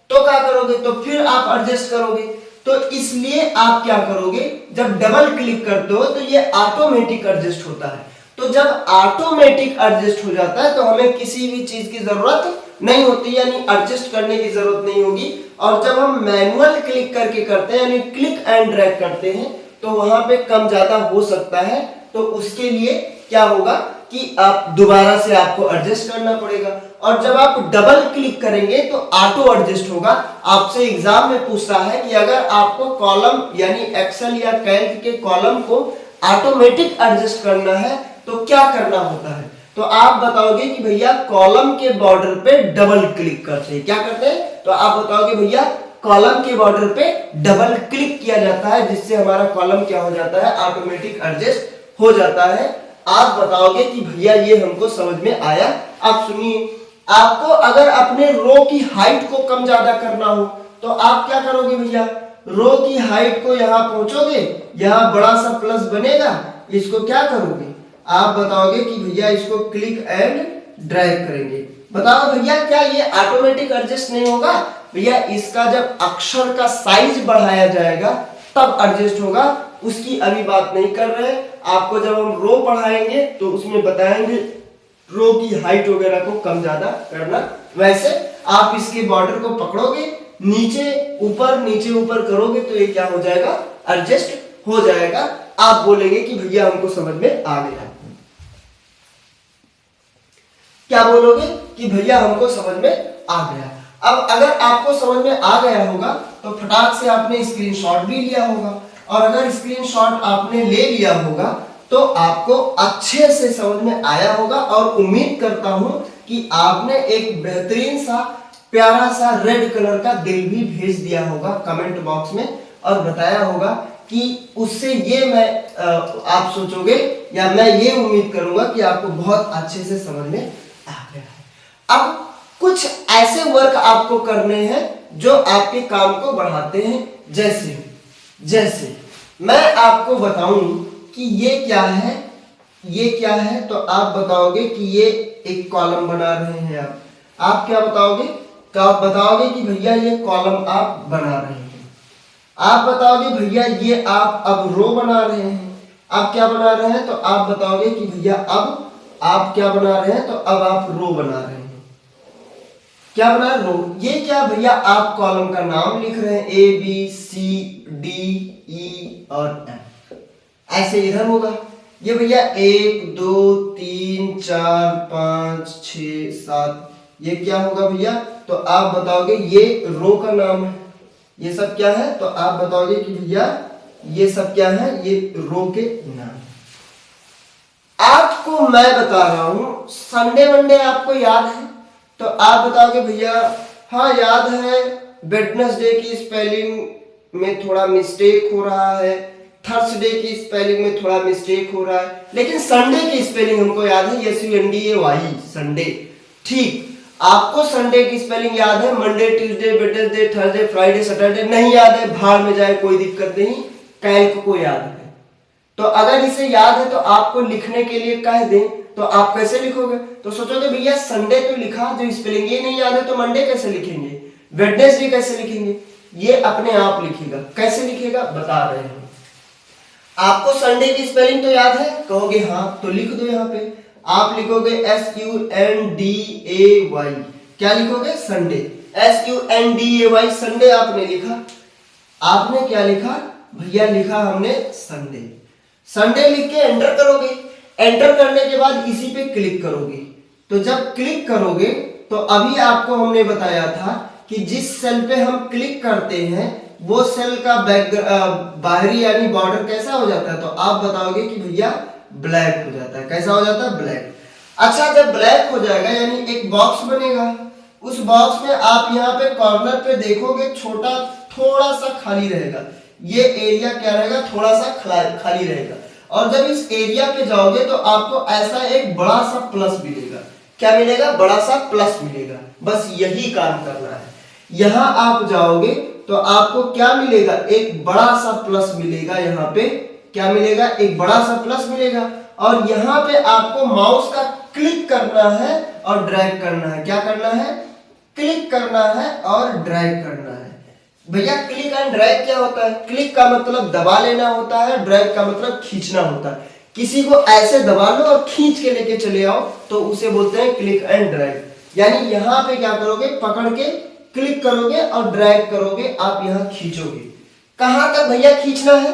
तो क्या करोगे, तो फिर आप एडजस्ट करोगे। तो इसलिए आप क्या करोगे, जब डबल क्लिक करते हो तो ये ऑटोमेटिक एडजस्ट होता है। तो जब ऑटोमेटिक एडजस्ट हो जाता है तो हमें किसी भी चीज की जरूरत नहीं होती, यानी एडजस्ट करने की जरूरत नहीं होगी। और जब हम मैनुअल क्लिक करके करते हैं, यानी क्लिक एंड ड्रैग करते हैं, तो वहां पे कम ज्यादा हो सकता है। तो उसके लिए क्या होगा कि आप दोबारा से आपको एडजस्ट करना पड़ेगा। और जब आप डबल क्लिक करेंगे तो ऑटो एडजस्ट होगा। आपसे एग्जाम में पूछता है कि अगर आपको कॉलम यानी एक्सेल या कैल्क के कॉलम को ऑटोमेटिक एडजस्ट करना है तो क्या करना होता है, तो आप बताओगे कि भैया कॉलम के बॉर्डर पे डबल क्लिक करते हैं। क्या करते हैं, तो आप बताओगे भैया कॉलम के बॉर्डर पे डबल क्लिक किया जाता है, जिससे हमारा कॉलम क्या हो जाता है, ऑटोमेटिक एडजस्ट हो जाता है। आप बताओगे कि भैया ये हमको समझ में आया। आप सुनिए, आपको अगर अपने रो की हाइट को कम ज्यादा करना हो तो आप क्या करोगे भैया, रो की हाइट को यहां पहुंचोगे, यहां बड़ा सा प्लस बनेगा, इसको क्या करोगे, आप बताओगे कि भैया इसको क्लिक एंड ड्रैग करेंगे। बताओ भैया क्या ये ऑटोमेटिक एडजस्ट नहीं होगा, भैया इसका जब अक्षर का साइज बढ़ाया जाएगा तब एडजस्ट होगा, उसकी अभी बात नहीं कर रहे। आपको जब हम रो पढ़ाएंगे तो उसमें बताएंगे रो की हाइट वगैरह को कम ज्यादा करना। वैसे आप इसके बॉर्डर को पकड़ोगे, नीचे ऊपर करोगे तो ये क्या हो जाएगा, एडजस्ट हो जाएगा। आप बोलेंगे कि भैया हमको समझ में आ गया। क्या बोलोगे कि भैया हमको समझ में आ गया। अब अगर आपको समझ में आ गया होगा तो फटाक से आपने स्क्रीनशॉट भी लिया होगा, और अगर स्क्रीनशॉट आपने ले लिया होगा तो आपको अच्छे से समझ में आया होगा। और उम्मीद करता हूं कि आपने एक बेहतरीन सा प्यारा सा रेड कलर का दिल भी भेज दिया होगा कमेंट बॉक्स में, और बताया होगा कि उससे ये मैं आप सोचोगे, या मैं ये उम्मीद करूंगा कि आपको बहुत अच्छे से समझ में आ गया है। अब कुछ ऐसे वर्क आपको करने हैं जो आपके काम को बढ़ाते हैं। जैसे मैं आपको बताऊं कि ये क्या है, तो आप बताओगे कि ये एक कॉलम बना रहे हैं। आप क्या बताओगे, तो आप बताओगे कि भैया ये कॉलम आप बना रहे हैं। आप बताओगे भैया ये आप अब रो बना रहे हैं। आप क्या बना रहे हैं, तो आप बताओगे कि भैया अब आप क्या बना रहे हैं, तो अब आप रो बना रहे हैं। क्या बना रो। ये क्या भैया, आप कॉलम का नाम लिख रहे हैं A B C D E और F, ऐसे इधर होगा। ये भैया 1 2 3 4 5 6 7, ये क्या होगा भैया, तो आप बताओगे ये रो का नाम है। ये सब क्या है, तो आप बताओगे कि भैया ये सब क्या है, ये रो के नाम। आपको मैं बता रहा हूं संडे मंडे आपको याद है, तो आप बताओगे भैया हाँ याद है, वेडनेसडे की स्पेलिंग में थोड़ा मिस्टेक हो रहा है, थर्सडे की स्पेलिंग में थोड़ा मिस्टेक हो रहा है, लेकिन संडे की स्पेलिंग हमको याद है, SUNDAY संडे। ठीक, आपको संडे की स्पेलिंग याद है, Monday Tuesday Wednesday Thursday Friday Saturday नहीं याद है, भाड़ में जाए कोई दिक्कत नहीं, कैल्क को याद है। तो अगर इसे याद है तो आपको लिखने के लिए कह दें तो आप कैसे लिखोगे, तो सोचोगे भैया संडे तो लिखा, जो स्पेलिंग ये नहीं याद है तो मंडे कैसे लिखेंगे, वेडनेसडे कैसे लिखेंगे, ये अपने आप लिखेगा। कैसे लिखेगा बता रहे हैं। आपको संडे की स्पेलिंग तो याद है, कहोगे हाँ, तो लिख दो यहाँ पे, आप लिखोगे SUNDAY, क्या लिखोगे संडे, SUNDAY संडे आपने लिखा। आपने क्या लिखा भैया, लिखा हमने संडे। संडे लिख के एंटर करोगे, एंटर करने के बाद इसी पे क्लिक करोगे। तो जब क्लिक करोगे तो अभी आपको हमने बताया था कि जिस सेल पे हम क्लिक करते हैं वो सेल का बाहरी यानी बॉर्डर कैसा हो जाता है, तो आप बताओगे कि भैया ब्लैक हो जाता है। कैसा हो जाता है, ब्लैक। अच्छा, जब ब्लैक हो जाएगा यानी एक बॉक्स बनेगा, उस बॉक्स में आप यहाँ पे कॉर्नर पे देखोगे छोटा थोड़ा सा खाली रहेगा, ये एरिया क्या रहेगा, थोड़ा सा खाली रहेगा। और जब इस एरिया पे जाओगे तो आपको ऐसा एक बड़ा सा प्लस मिलेगा। क्या मिलेगा, बड़ा सा प्लस मिलेगा। बस यही काम करना है। यहां आप जाओगे तो आपको क्या मिलेगा, एक बड़ा सा प्लस मिलेगा। यहाँ पे क्या मिलेगा, एक बड़ा सा प्लस मिलेगा। और यहाँ पे आपको माउस का क्लिक करना है और ड्रैग करना है। क्या करना है, क्लिक करना है और ड्रैग करना है। भैया क्लिक एंड ड्रैग क्या होता है, क्लिक का मतलब दबा लेना होता है, ड्रैग का मतलब खींचना होता है। किसी को ऐसे दबा लो और खींच के लेके चले आओ तो उसे बोलते हैं क्लिक एंड ड्रैग। यानी यहाँ पे क्या करोगे, पकड़ के क्लिक करोगे और ड्रैग करोगे, आप यहाँ खींचोगे। कहां तक भैया खींचना है,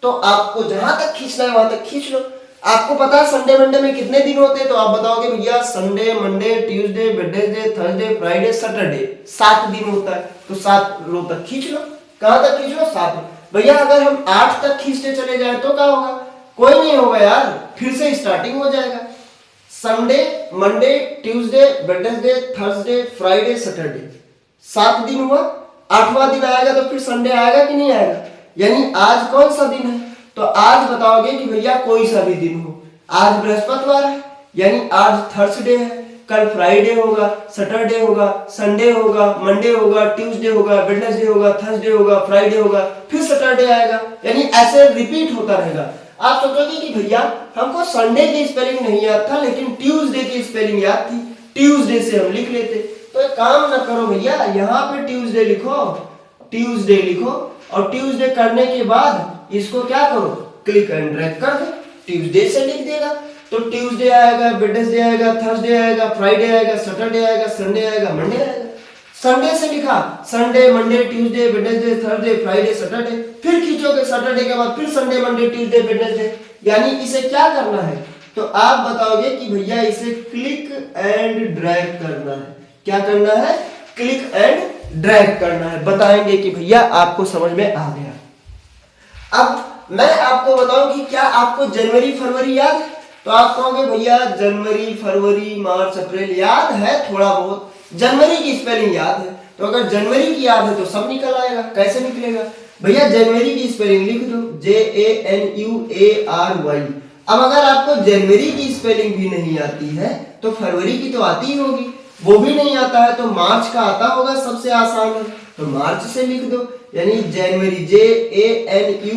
तो आपको जहां तक खींचना है वहां तक खींच लो। आपको पता है संडे मंडे में कितने दिन होते हैं, तो आप बताओगे भैया Sunday Monday Tuesday Wednesday Thursday Friday Saturday 7 दिन होता है, तो 7 रो तक खींच लो। कहां तक खींच लो, 7। भैया अगर हम 8 तक खींचते चले जाए तो क्या होगा, कोई नहीं होगा यार, फिर से स्टार्टिंग हो जाएगा। Sunday Monday Tuesday Wednesday Thursday Friday Saturday 7 दिन हुआ, 8वां दिन आएगा तो फिर संडे आएगा कि नहीं आएगा। यानी आज कौन सा दिन है, तो आज बताओगे कि भैया कोई सा भी दिन हो। आज बृहस्पतिवार है यानी आज थर्सडे है, कल फ्राइडे होगा, सैटरडे होगा, संडे होगा, मंडे होगा, ट्यूसडे होगा, वेडनेसडे होगा, थर्सडे होगा, फ्राइडे होगा, फिर सैटरडे आएगा। यानी ऐसे रिपीट होता रहेगा। आप सोचोगे कि भैया हमको संडे की स्पेलिंग नहीं याद था लेकिन ट्यूसडे की स्पेलिंग याद थी, ट्यूसडे से हम लिख लेते। तो एक काम ना करो भैया, यहाँ पे ट्यूसडे लिखो, ट्यूसडे लिखो और ट्यूसडे करने के बाद इसको क्या करो, क्लिक एंड ड्रैग कर दो, ट्यूसडे से लिख देगा। तो ट्यूसडे आएगा, वेडनेसडे आएगा, थर्सडे आएगा, फ्राइडे आएगा, सैटरडे आएगा, संडे आएगा, मंडे आएगा। संडे से लिखा, Sunday Monday Tuesday Wednesday Thursday Friday Saturday, फिर खींचोगे सैटरडे के बाद फिर संडे मंडे ट्यूसडे वेडनेसडे। यानी इसे क्या करना है, तो आप बताओगे कि भैया इसे क्लिक एंड ड्रैग करना है। क्या करना है, क्लिक एंड ड्रैग करना है। बताएंगे कि भैया आपको समझ में आ गया। अब मैं आपको बताऊं कि क्या आपको जनवरी फरवरी याद है, तो आप कहोगे भैया जनवरी फरवरी मार्च अप्रैल याद है थोड़ा बहुत, जनवरी की स्पेलिंग याद है। तो अगर जनवरी की याद है तो सब निकल आएगा। कैसे निकलेगा भैया, जनवरी की स्पेलिंग लिख दो, JANUARY। अब अगर आपको जनवरी की स्पेलिंग भी नहीं आती है तो फरवरी की तो आती ही होगी, वो भी नहीं आता है तो मार्च का आता होगा, सबसे आसान है तो मार्च से लिख दो। यानी जनवरी, JANUARY,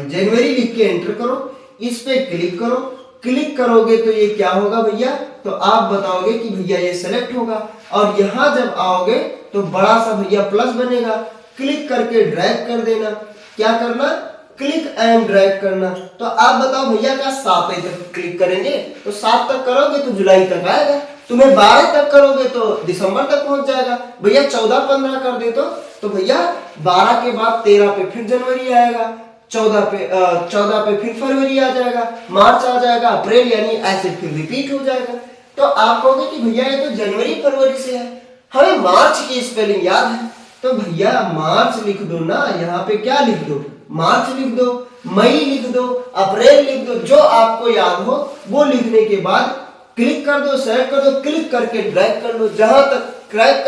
जनवरी लिख के एंटर करो, इस पे क्लिक करो। क्लिक करोगे तो ये क्या होगा भैया, तो आप बताओगे कि भैया ये सेलेक्ट होगा। और यहां जब आओगे तो बड़ा सा भैया प्लस बनेगा, क्लिक करके ड्रैग कर देना। क्या करना, क्लिक एंड ड्रैग करना। तो आप बताओ भैया क्या 7 तक क्लिक करेंगे, तो 7 तक करोगे तो जुलाई तक आएगा। तुम्हें 12 तक करोगे तो दिसंबर तक पहुंच जाएगा। भैया 14-15 कर दे तो भैया 12 के बाद 13 पे फिर जनवरी आएगा, 14 पे फिर फरवरी आ जाएगा, मार्च आ जाएगा, अप्रैल, यानी ऐसे फिर रिपीट हो जाएगा। तो आप कहोगे कि भैया ये तो जनवरी फरवरी से है, हमें मार्च की स्पेलिंग याद है, तो भैया मार्च लिख दो ना, यहाँ पे क्या लिख दो, मार्च लिख दो, मई लिख दो, अप्रैल लिख दो, जो आपको याद हो वो लिखने के बाद क्लिक कर दो, सेलेक्ट कर दो, क्लिक करके ड्रैग कर लो, जहां तक ड्रैग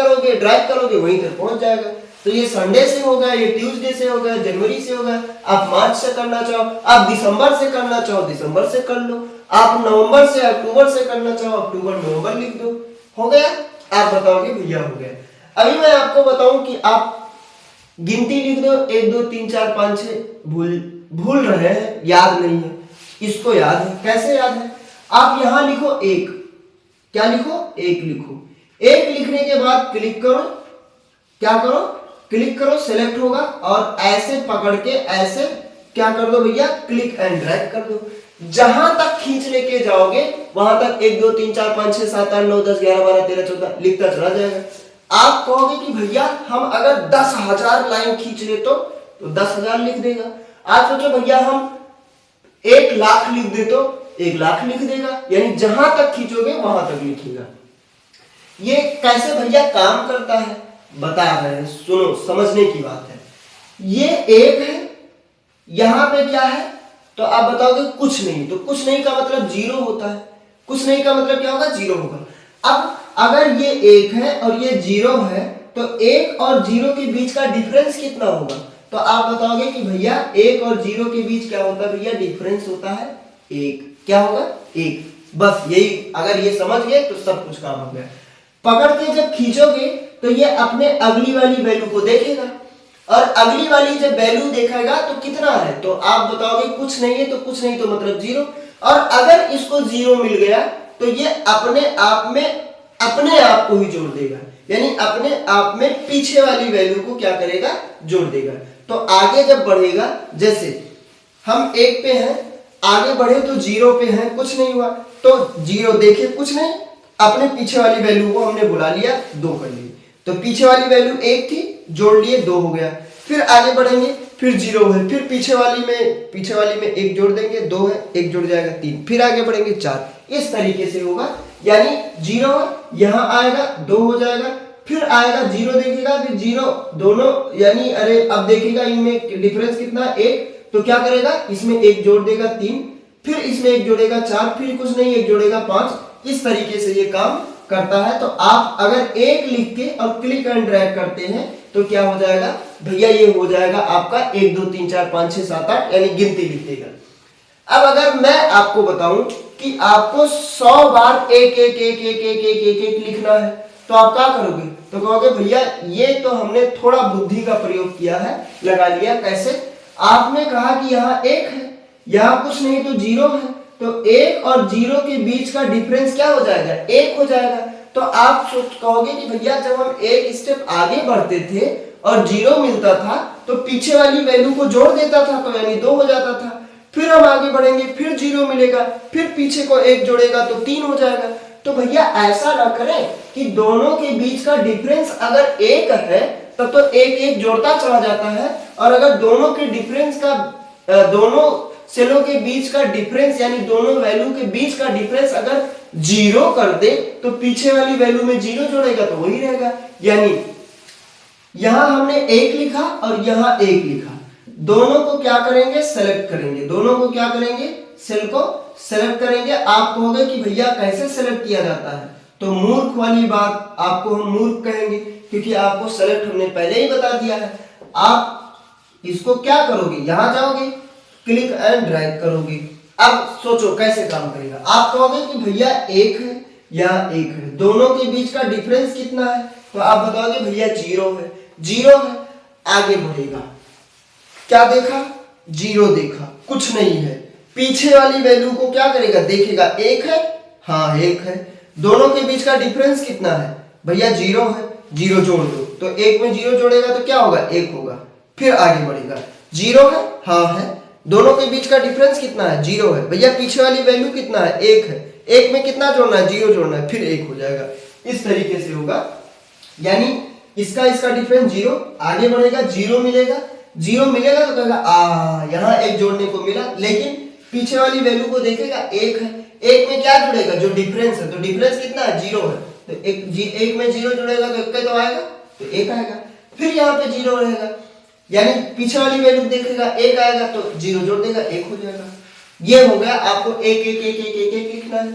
करोगे वहीं तक पहुंच जाएगा। तो ये संडे से हो गया, ये ट्यूसडे से हो गया, जनवरी से हो गया। आप मार्च से करना चाहो, आप दिसंबर से करना चाहो दिसंबर से कर लो, आप नवंबर से अक्टूबर से करना चाहो अक्टूबर नवंबर लिख दो, हो गया। आप बताओगे भैया हो गया। अभी मैं आपको बताऊं कि आप गिनती लिख दो, 1 2 3 4 5 6, भूल रहे हैं, याद नहीं है, इसको याद है। कैसे याद है? आप यहां लिखो 1, क्या लिखो, 1 लिखो। 1 लिखने के बाद क्लिक करो, क्या करो, क्लिक करो, सेलेक्ट होगा, और ऐसे पकड़ के ऐसे क्या कर दो भैया, क्लिक एंड ड्रैग कर दो। जहां तक खींच लेके जाओगे वहां तक 1 2 3 4 5 6 7 8 9 10 11 12 13 14 लिखता चला जाएगा। आप कहोगे कि भैया हम अगर 10,000 लाइन खींच ले तो 10,000 लिख देगा। आप सोचो भैया हम 1 लाख लिख दे तो 1 लाख लिख देगा, यानी जहां तक खींचोगे वहां तक लिखेगा। ये कैसे भैया काम करता है बता रहे हैं, सुनो, समझने की बात है। ये 1 है, यहां पे क्या है, तो आप बताओगे कुछ नहीं, तो कुछ नहीं का मतलब 0 होता है, कुछ नहीं का मतलब क्या होगा, 0 होगा। अब अगर ये 1 है और ये 0 है तो 1 और 0 के बीच का डिफरेंस कितना होगा, तो आप बताओगे कि भैया 1 और 0 के बीच क्या होता है, भैया डिफरेंस होता है 1। क्या होगा, 1। बस यही, अगर ये समझ गए तो सब कुछ काम हो गया। पकड़ के जब खींचोगे तो ये अपने अगली वाली वैल्यू को देखेगा, और अगली वाली जब वैल्यू देखेगा तो कितना है, तो आप बताओगे कुछ नहीं है, तो कुछ नहीं तो मतलब 0। और अगर इसको 0 मिल गया तो ये अपने आप को ही जोड़ देगा, यानी अपने आप में पीछे वाली वैल्यू को क्या करेगा, जोड़ देगा। तो आगे जब बढ़ेगा, जैसे हम 1 पे हैं, आगे बढ़े तो 0 पे हैं, कुछ नहीं हुआ, तो 0 देखे कुछ नहीं, अपने पीछे वाली वैल्यू को हमने बुला लिया, 2 कर लिए, तो पीछे वाली वैल्यू 1 थी, जोड़ लिए 2 हो गया। फिर आगे बढ़ेंगे, फिर 0 है, फिर पीछे वाली में 1 जोड़ देंगे, 2 है, 1 जुड़ जाएगा 3, फिर आगे बढ़ेंगे 4, इस तरीके से होगा। यानी 0 यहां आएगा, 2 हो जाएगा, फिर आएगा 0 देखेगा, फिर 0 दोनों, यानी अरे अब देखेगा इनमें डिफरेंस कितना, 1, तो क्या करेगा, इसमें 1 जोड़ देगा 3, फिर इसमें 1 जोड़ेगा 4, फिर कुछ नहीं 1 जोड़ेगा 5, इस तरीके से ये काम करता है। तो आप अगर 1 लिख के और क्लिक एंड ड्रैग करते हैं तो क्या हो जाएगा भैया, ये हो जाएगा आपका 1 2 3 4 5 6 7 8, यानी गिनती लिख देगा। अब अगर मैं आपको बताऊं कि आपको 100 बार 1 1 1 1 1 1 1 1 लिखना है, तो आप क्या करोगे, तो कहोगे भैया ये तो हमने थोड़ा बुद्धि का प्रयोग किया है, लगा लिया। कैसे? आपने कहा कि यहाँ 1 है, यहाँ कुछ नहीं तो 0 है, तो 1 और 0 के बीच का डिफरेंस क्या हो जाएगा, 1 हो जाएगा। तो आप कहोगे कि भैया जब हम 1 स्टेप आगे बढ़ते थे और 0 मिलता था तो पीछे वाली वैल्यू को जोड़ देता था, तो यानी 2 हो जाता था। फिर हम आगे बढ़ेंगे, फिर 0 मिलेगा, फिर पीछे को 1 जोड़ेगा तो 3 हो जाएगा। तो भैया ऐसा ना करें कि दोनों के बीच का डिफरेंस अगर 1 है तब तो 1 1 जोड़ता चला जाता है, और अगर दोनों के डिफरेंस का दोनों सेलों के बीच का डिफरेंस, यानी दोनों वैल्यू के बीच का डिफरेंस अगर 0 कर दे तो पीछे वाली वैल्यू में 0 जोड़ेगा तो वही रहेगा। यानी यहां हमने 1 लिखा और यहां 1 लिखा, दोनों को क्या करेंगे, सेलेक्ट करेंगे, दोनों को क्या करेंगे, सेल को सेलेक्ट करेंगे। आप कहोगे कि भैया कैसे सेलेक्ट किया जाता है, तो मूर्ख वाली बात, आपको हम मूर्ख कहेंगे क्योंकि आपको सेलेक्ट हमने पहले ही बता दिया है। आप इसको क्या करोगे, यहां जाओगे, क्लिक एंड ड्रैग करोगे। अब सोचो कैसे काम करेगा। आप कहोगे कि भैया 1 है, यहाँ 1 है, दोनों के बीच का डिफरेंस कितना है, तो आप बताओगे भैया 0 है, 0 है, आगे बढ़ेगा, क्या देखा, 0 देखा, कुछ नहीं है, पीछे वाली वैल्यू को क्या करेगा, देखेगा, 1 है, हाँ 1 है, दोनों के बीच का डिफरेंस कितना है भैया, 0 है, 0 जोड़ दो, तो 1 में 0 जोड़ेगा तो क्या होगा, 1 होगा, फिर आगे बढ़ेगा, 0 है, हाँ है, दोनों के बीच का डिफरेंस कितना है, 0 है, भैया पीछे वाली वैल्यू कितना है, 1 है, एक में कितना जोड़ना है, 0 जोड़ना है, फिर 1 हो जाएगा। इस तरीके से होगा, यानी इसका डिफरेंस 0, आगे बढ़ेगा 0 मिलेगा, 0 मिलेगा तो कहेगा यहाँ 1 जोड़ने को मिला, लेकिन पीछे वाली वैल्यू को देखेगा 1 है, 1 में क्या जुड़ेगा, जो डिफरेंस है, तो डिफरेंस कितना है, 0 है, तो एक में 0 जुड़ेगा तो 1 तो आएगा, तो 1 आएगा, फिर यहाँ पे 0 रहेगा, यानी पीछे वाली वैल्यू देखेगा 1 आएगा तो 0 जोड़ देगा 1 हो जाएगा। ये हो गया, आपको 1 1 1 1 1 1 लिखना है।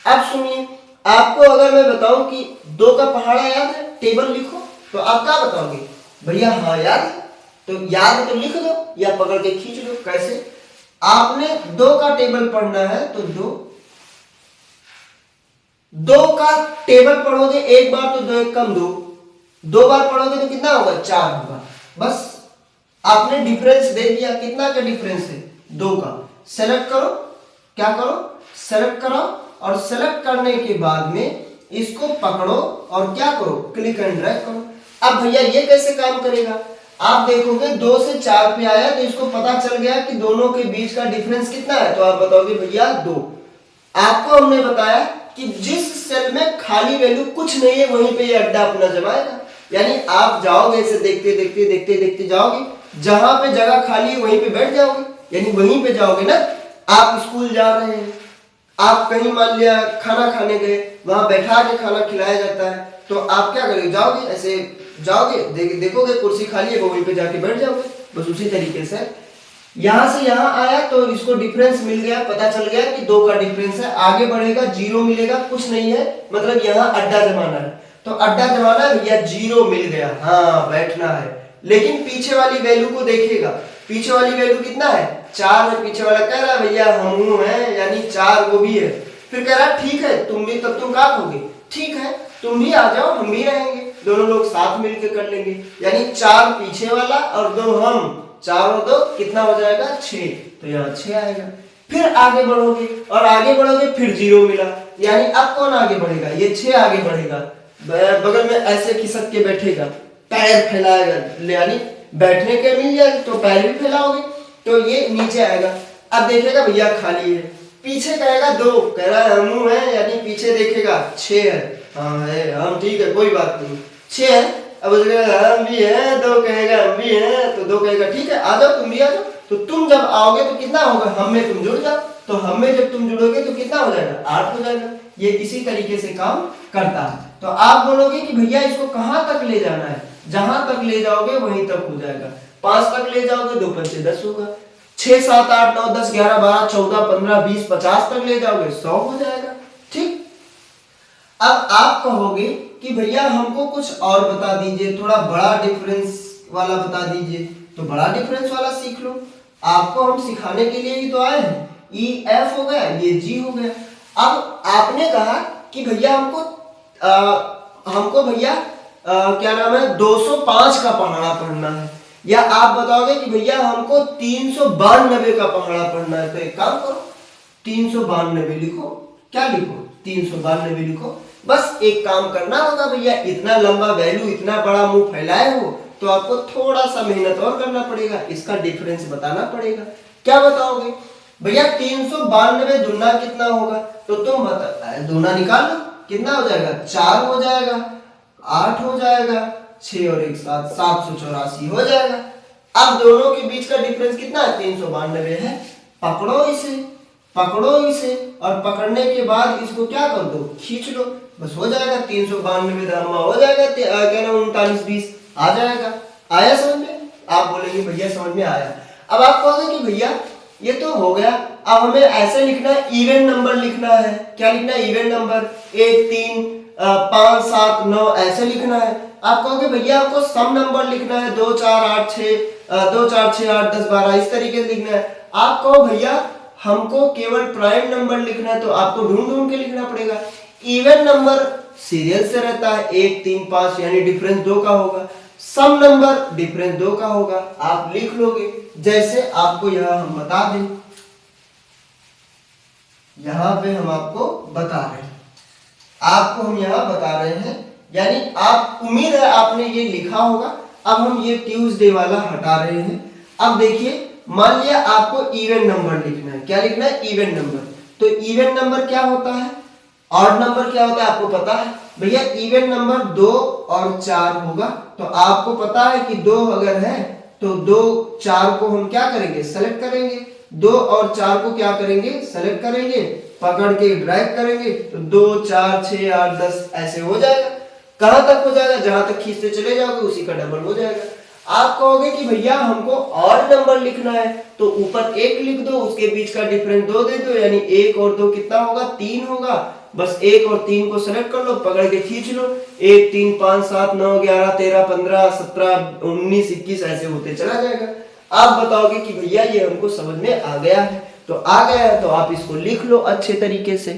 अब सुनिए, आपको अगर मैं बताऊं कि 2 का पहाड़ा याद है, टेबल लिखो, तो आप क्या बताओगे, भैया हाँ याद है, तो याद तो लिख दो या पकड़ के खींच लो। कैसे, आपने 2 का टेबल पढ़ना है तो 2 का टेबल पढ़ोगे एक बार तो 2 1 कम 2 बार पढ़ोगे तो कितना होगा, 4 होगा। बस आपने डिफरेंस दे दिया, कितना का डिफरेंस है, 2 का। सेलेक्ट करो, क्या करो, सेलेक्ट करो, और सेलेक्ट करने के बाद में इसको पकड़ो और क्या करो, क्लिक एंड ड्रैग करो। अब भैया ये कैसे काम करेगा, आप देखोगे 2 से 4 पे आया तो इसको पता चल गया कि दोनों के बीच का डिफरेंस कितना है, तो आप बताओगे भैया 2। आपको हमने बताया कि जिस सेल में खाली वैल्यू कुछ नहीं है वहीं पे ये अड्डा अपना जमाएगा, यानी आप जाओगे ऐसे देखते देखते देखते देखते जाओगे, जहां पे जगह खाली है वहीं पे बैठ जाओगे, यानी वहीं पे जाओगे ना। आप स्कूल जा रहे हैं, आप कहीं मान लिया खाना खाने गए, वहां बैठा के खाना खिलाया जाता है, तो आप क्या करोगे, जाओगे ऐसे जाओगे, देखोगे कुर्सी खाली है, वहीं पे जाके बैठ जाओगे। बस उसी तरीके से यहां से यहां आया तो इसको डिफरेंस मिल गया, पता चल गया कि 2 का डिफरेंस है, आगे बढ़ेगा 0 मिलेगा, कुछ नहीं है, मतलब यहाँ अड्डा जमाना है, तो अड्डा जमाना है भैया, 0 मिल गया, हाँ बैठना है। लेकिन पीछे वाली वैल्यू को देखेगा, पीछे वाली वैल्यू कितना है, 4 है, पीछे वाला कह रहा है भैया हम हैं, यानी 4 वो भी है, फिर कह रहा ठीक है तुम भी, तब तुम क्या कहोगे, ठीक है तुम भी आ जाओ, हम भी रहेंगे, दोनों लोग साथ मिलकर कर लेंगे, यानी 4 पीछे वाला और 2 हम, 4 और 2 कितना हो जाएगा, 6, तो यहाँ 6 आएगा। फिर आगे बढ़ोगे और आगे बढ़ोगे, फिर 0 मिला, यानी अब कौन आगे बढ़ेगा, ये 6 आगे बढ़ेगा, बगल में ऐसे खिसक के बैठेगा, पैर फैलाएगा, यानी बैठने के मिल जाएगा तो पैर भी फैलाओगे, तो ये नीचे आएगा। अब देखेगा भैया खाली है, पीछे कहेगा 2, कह रहा है हम है, यानी पीछे देखेगा 6 है, हाँ है, हम ठीक है कोई बात नहीं, 6 है, अब हम भी हैं, 2 कहेगा हम भी हैं, तो 2 कहेगा ठीक है आ जाओ तुम भी आ जाओ, तो तुम जब आओगे तो कितना होगा, हम में तुम जुड़ जाओ, तो हम में जब तुम जुड़ोगे तो कितना हो जाएगा, 8 हो जाएगा। ये इसी तरीके से काम करता है। तो आप बोलोगे कि भैया इसको कहां तक ले जाना है, जहां तक ले जाओगे वहीं तक हो जाएगा, 5 तक ले जाओगे 2 5 10 होगा, 6 7 8 9 10 11 12 14 15 20 50 तक ले जाओगे 100 हो जाएगा। ठीक, अब आप कहोगे कि भैया हमको कुछ और बता दीजिए, थोड़ा बड़ा डिफरेंस वाला बता दीजिए, तो बड़ा डिफरेंस वाला सीख लो, आपको हम सिखाने के लिए ही तो आए हैं। ई एफ हो गया, ये जी हो गया। अब आपने कहा कि भैया हमको भैया क्या नाम है 205 का पहाड़ा पढ़ना है, या आप बताओगे कि भैया हमको 392 का पहाड़ा पढ़ना है, तो एक काम करो 392 लिखो, क्या लिखो 392 लिखो। बस एक काम करना होगा भैया, इतना लंबा वैल्यू, इतना बड़ा मुंह फैलाए हो तो आपको थोड़ा सा मेहनत और करना पड़ेगा, इसका डिफरेंस बताना पड़ेगा। क्या बताओगे भैया 392 दुना कितना होगा, तो तुम बता, दुना निकाल लो, कितना हो जाएगा 4 हो जाएगा, 8 हो जाएगा, 6 और 1 7 784 हो जाएगा। अब दोनों के बीच का डिफरेंस कितना है 392 है। पकड़ो इसे और पकड़ने के बाद इसको क्या कर दो, खींच लो, बस हो जाएगा 392 धम्मा हो जाएगा, क्या नाम 39 20 आ जाएगा। आया समझ में, आप बोलेंगे भैया समझ में आया। अब आप कहोगे कि भैया ये तो हो गया, अब हमें ऐसे लिखना है, इवन नंबर लिखना है। क्या लिखना है, इवन नंबर 1 3 5 7 9 ऐसे लिखना है। आप कहोगे भैया आपको सम नंबर लिखना है, 2 4 8 6 2 4 6 8 10 12 इस तरीके से लिखना है। आप कहो भैया हमको केवल प्राइम नंबर लिखना है, तो आपको ढूंढ के लिखना पड़ेगा। इवन नंबर सीरियल से रहता है, 1 3 5 यानी डिफरेंस 2 का होगा। सम नंबर डिफरेंस 2 का होगा, आप लिख लोगे जैसे आपको यहां हम बता दें, यहां पे हम आपको बता रहे हैं, आपको हम यहां बता रहे हैं, यानी आप उम्मीद है आपने ये लिखा होगा। अब हम ये ट्यूसडे वाला हटा रहे हैं। अब देखिए मान लिया आपको इवन नंबर लिखना है, क्या लिखना है इवन नंबर, तो इवन नंबर क्या होता है, ऑड नंबर क्या होता है आपको पता है भैया। इवन नंबर 2 और 4 होगा। तो आपको पता है कि 2 अगर है तो 2 4 को हम क्या करेंगे, सेलेक्ट करेंगे। 2 और 4 को क्या करेंगे, सेलेक्ट करेंगे, पकड़ के ड्रैग करेंगे तो 2 4 6 8 10 ऐसे हो जाएगा। कहां तक हो जाएगा, जहां तक खींचते चले जाओगे उसी का डबल हो जाएगा। आप कहोगे कि भैया हमको ऑड नंबर लिखना है तो ऊपर 1 लिख दो, उसके बीच का डिफरेंस 2 दे दो, यानी 1 और 2 कितना होगा, 3 होगा। बस 1 और 3 को सेलेक्ट कर लो, पकड़ के खींच लो, 1 3 5 7 9 11 13 15 17 19 21 ऐसे होते चला जाएगा। आप बताओगे कि भैया ये हमको समझ में आ गया है, तो आ गया है तो आप इसको लिख लो अच्छे तरीके से।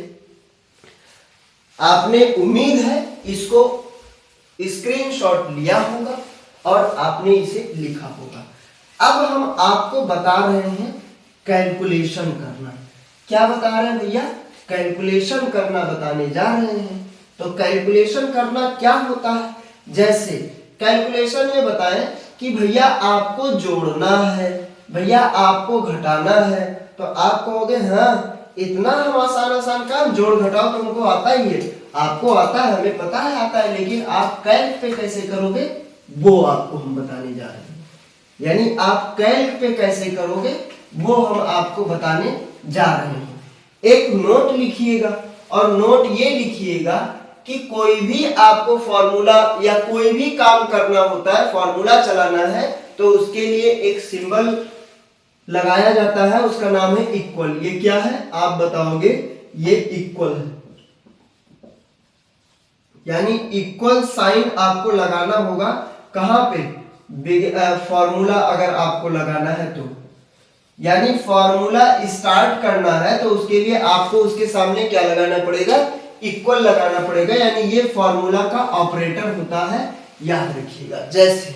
आपने उम्मीद है इसको स्क्रीनशॉट लिया होगा और आपने इसे लिखा होगा। अब हम आपको बता रहे हैं कैलकुलेशन करना। क्या बता रहे हैं भैया, कैलकुलेशन करना बताने जा रहे हैं। तो कैलकुलेशन करना क्या होता है, जैसे कैलकुलेशन में बताएं कि भैया आपको जोड़ना है, भैया आपको घटाना है, तो आप कहोगे हाँ इतना हम आसान आसान काम जोड़ घटाओ तो हमको आता ही है। आपको आता है, हमें पता है आता है, लेकिन आप कैल्क पे कैसे करोगे वो आपको हम बताने जा रहे हैं। यानी आप कैल्क पे कैसे करोगे वो हम आपको बताने जा रहे हैं। एक नोट लिखिएगा और नोट ये लिखिएगा कि कोई भी आपको फॉर्मूला या कोई भी काम करना होता है, फॉर्मूला चलाना है, तो उसके लिए एक सिंबल लगाया जाता है, उसका नाम है इक्वल। ये क्या है आप बताओगे, ये इक्वल है, यानी इक्वल साइन आपको लगाना होगा। कहां पे, फॉर्मूला अगर आपको लगाना है तो, यानी फॉर्मूला स्टार्ट करना है तो उसके लिए आपको उसके सामने क्या लगाना पड़ेगा, इक्वल लगाना पड़ेगा। यानी ये फॉर्मूला का ऑपरेटर होता है, याद रखिएगा। जैसे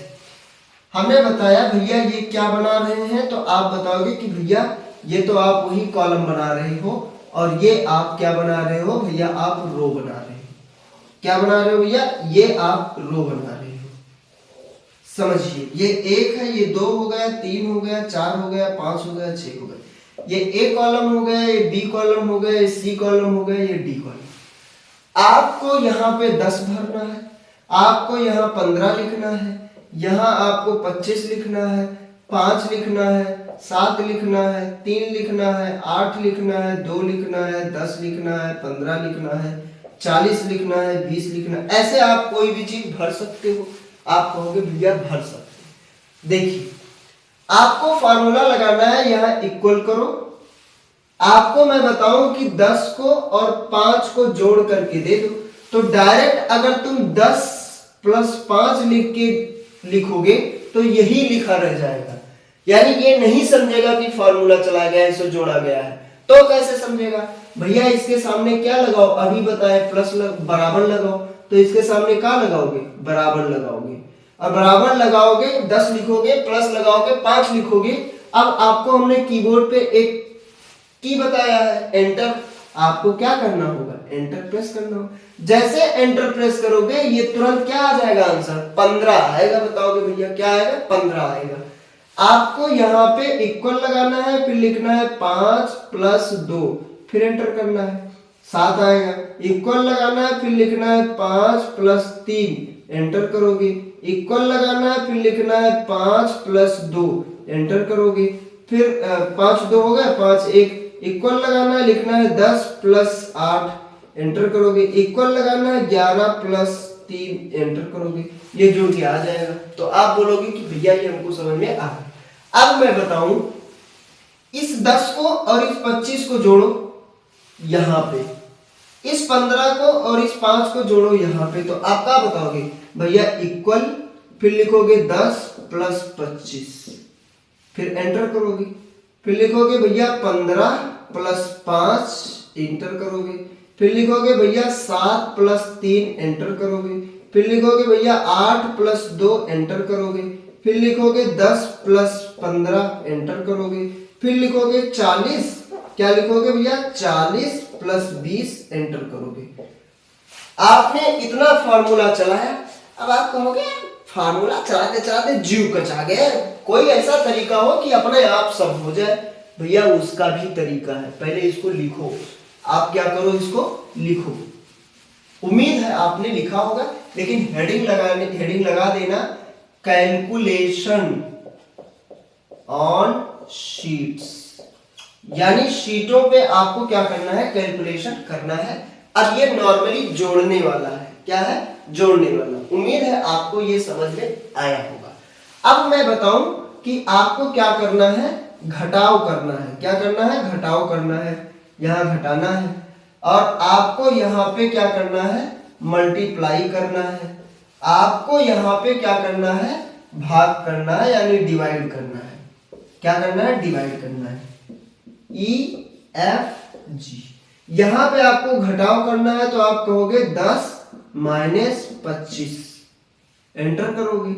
हमने बताया भैया ये क्या बना रहे हैं, तो आप बताओगे कि भैया ये तो आप वही कॉलम बना रहे हो और ये आप क्या बना रहे हो भैया, आप रो बना रहे हो। क्या बना रहे हो भैया, ये आप रो बना रहे हो। समझिए ये 1 है, ये 2 हो गया, 3 हो गया, 4 हो गया, 5 हो गया, 6 हो गया। ये ए कॉलम हो गया, ये बी कॉलम हो गया, ये सी कॉलम हो गया, ये डी कॉलम। आपको यहाँ पे 10 भरना है, आपको यहाँ 15 लिखना है, यहाँ आपको 25 लिखना है, 5 लिखना है, 7 लिखना है, 3 लिखना है, 8 लिखना है, 2 लिखना है, 10 लिखना है, 15 लिखना है, 40 लिखना है, 20 लिखना है। ऐसे आप कोई भी चीज भर सकते हो। आप कहोगे भैया भर सकते। देखिए आपको फार्मूला लगाना है, यहाँ इक्वल करो। आपको मैं बताऊं कि 10 को और 5 को जोड़ करके दे दो, तो डायरेक्ट अगर तुम 10 + 5 लिख के लिखोगे तो यही लिखा रह जाएगा, यानी ये नहीं समझेगा कि फार्मूला चला गया है, इसे जोड़ा गया है। तो कैसे समझेगा भैया, इसके सामने क्या लगाओ, अभी बताए प्लस बराबर लगाओ, तो इसके सामने क्या लगाओगे, बराबर लगाओगे। और बराबर लगाओगे 10 लिखोगे, प्लस लगाओगे 5 लिखोगे। अब आपको हमने कीबोर्ड पे एक की बताया है, एंटर। आपको क्या करना होगा, एंटर प्रेस करना होगा। जैसे एंटर प्रेस करोगे ये तुरंत क्या आ जाएगा, आंसर 15 आएगा। बताओगे भैया क्या आएगा, 15 आएगा। आपको यहाँ पे इक्वल लगाना है, फिर लिखना है 5 + 2, फिर एंटर करना है, 7 आएगा। इक्वल लगाना है, फिर लिखना है 5 + 3, एंटर करोगे। इक्वल लगाना है, फिर लिखना है 5 + 2, एंटर करोगे। फिर 5 2 हो गया, 5 1, इक्वल लगाना है, लिखना है 10 + 8, एंटर करोगे। इक्वल लगाना है 11 + 3, एंटर करोगे। ये जोड़ के आ जाएगा। तो आप बोलोगे कि भैया ये हमको समझ में आ गया। अब मैं बताऊं, इस 10 को और इस 25 को जोड़ो यहां पे, इस 15 को और इस 5 को जोड़ो यहां पे, तो आप क्या बताओगे भैया, इक्वल, फिर लिखोगे 10 + 25, फिर एंटर करोगे। फिर लिखोगे भैया 15 + 5, एंटर करोगे। फिर लिखोगे भैया 7 + 3, एंटर करोगे। फिर लिखोगे भैया 8 + 2, एंटर करोगे। फिर लिखोगे 10 + 15, एंटर करोगे। फिर लिखोगे 40, क्या लिखोगे भैया, 40 + 20, एंटर करोगे। आपने इतना फार्मूला चलाया। अब आप कहोगे फार्मूला चलाते चलाते जीव कचा गया, कोई ऐसा तरीका हो कि अपने आप सब हो जाए। भैया उसका भी तरीका है, पहले इसको लिखो। आप क्या करो, इसको लिखो। उम्मीद है आपने लिखा होगा, लेकिन हेडिंग लगा देना कैलकुलेशन ऑन शीट्स, यानी शीटों पे आपको क्या करना है, कैलकुलेशन करना है। अब ये नॉर्मली जोड़ने वाला है, क्या है, जोड़ने वाला। उम्मीद है आपको ये समझ में आया होगा। अब मैं बताऊं कि आपको क्या करना है, घटाव करना है। क्या करना है, घटाव करना है, यहां घटाना है। और आपको यहां पे क्या करना है, मल्टीप्लाई करना है। आपको यहां पे क्या करना है, भाग करना है, यानी डिवाइड करना है। क्या करना है, डिवाइड करना है। EFG, यहां पे आपको घटाव करना है, तो आप कहोगे 10 माइनस 25, एंटर करोगे।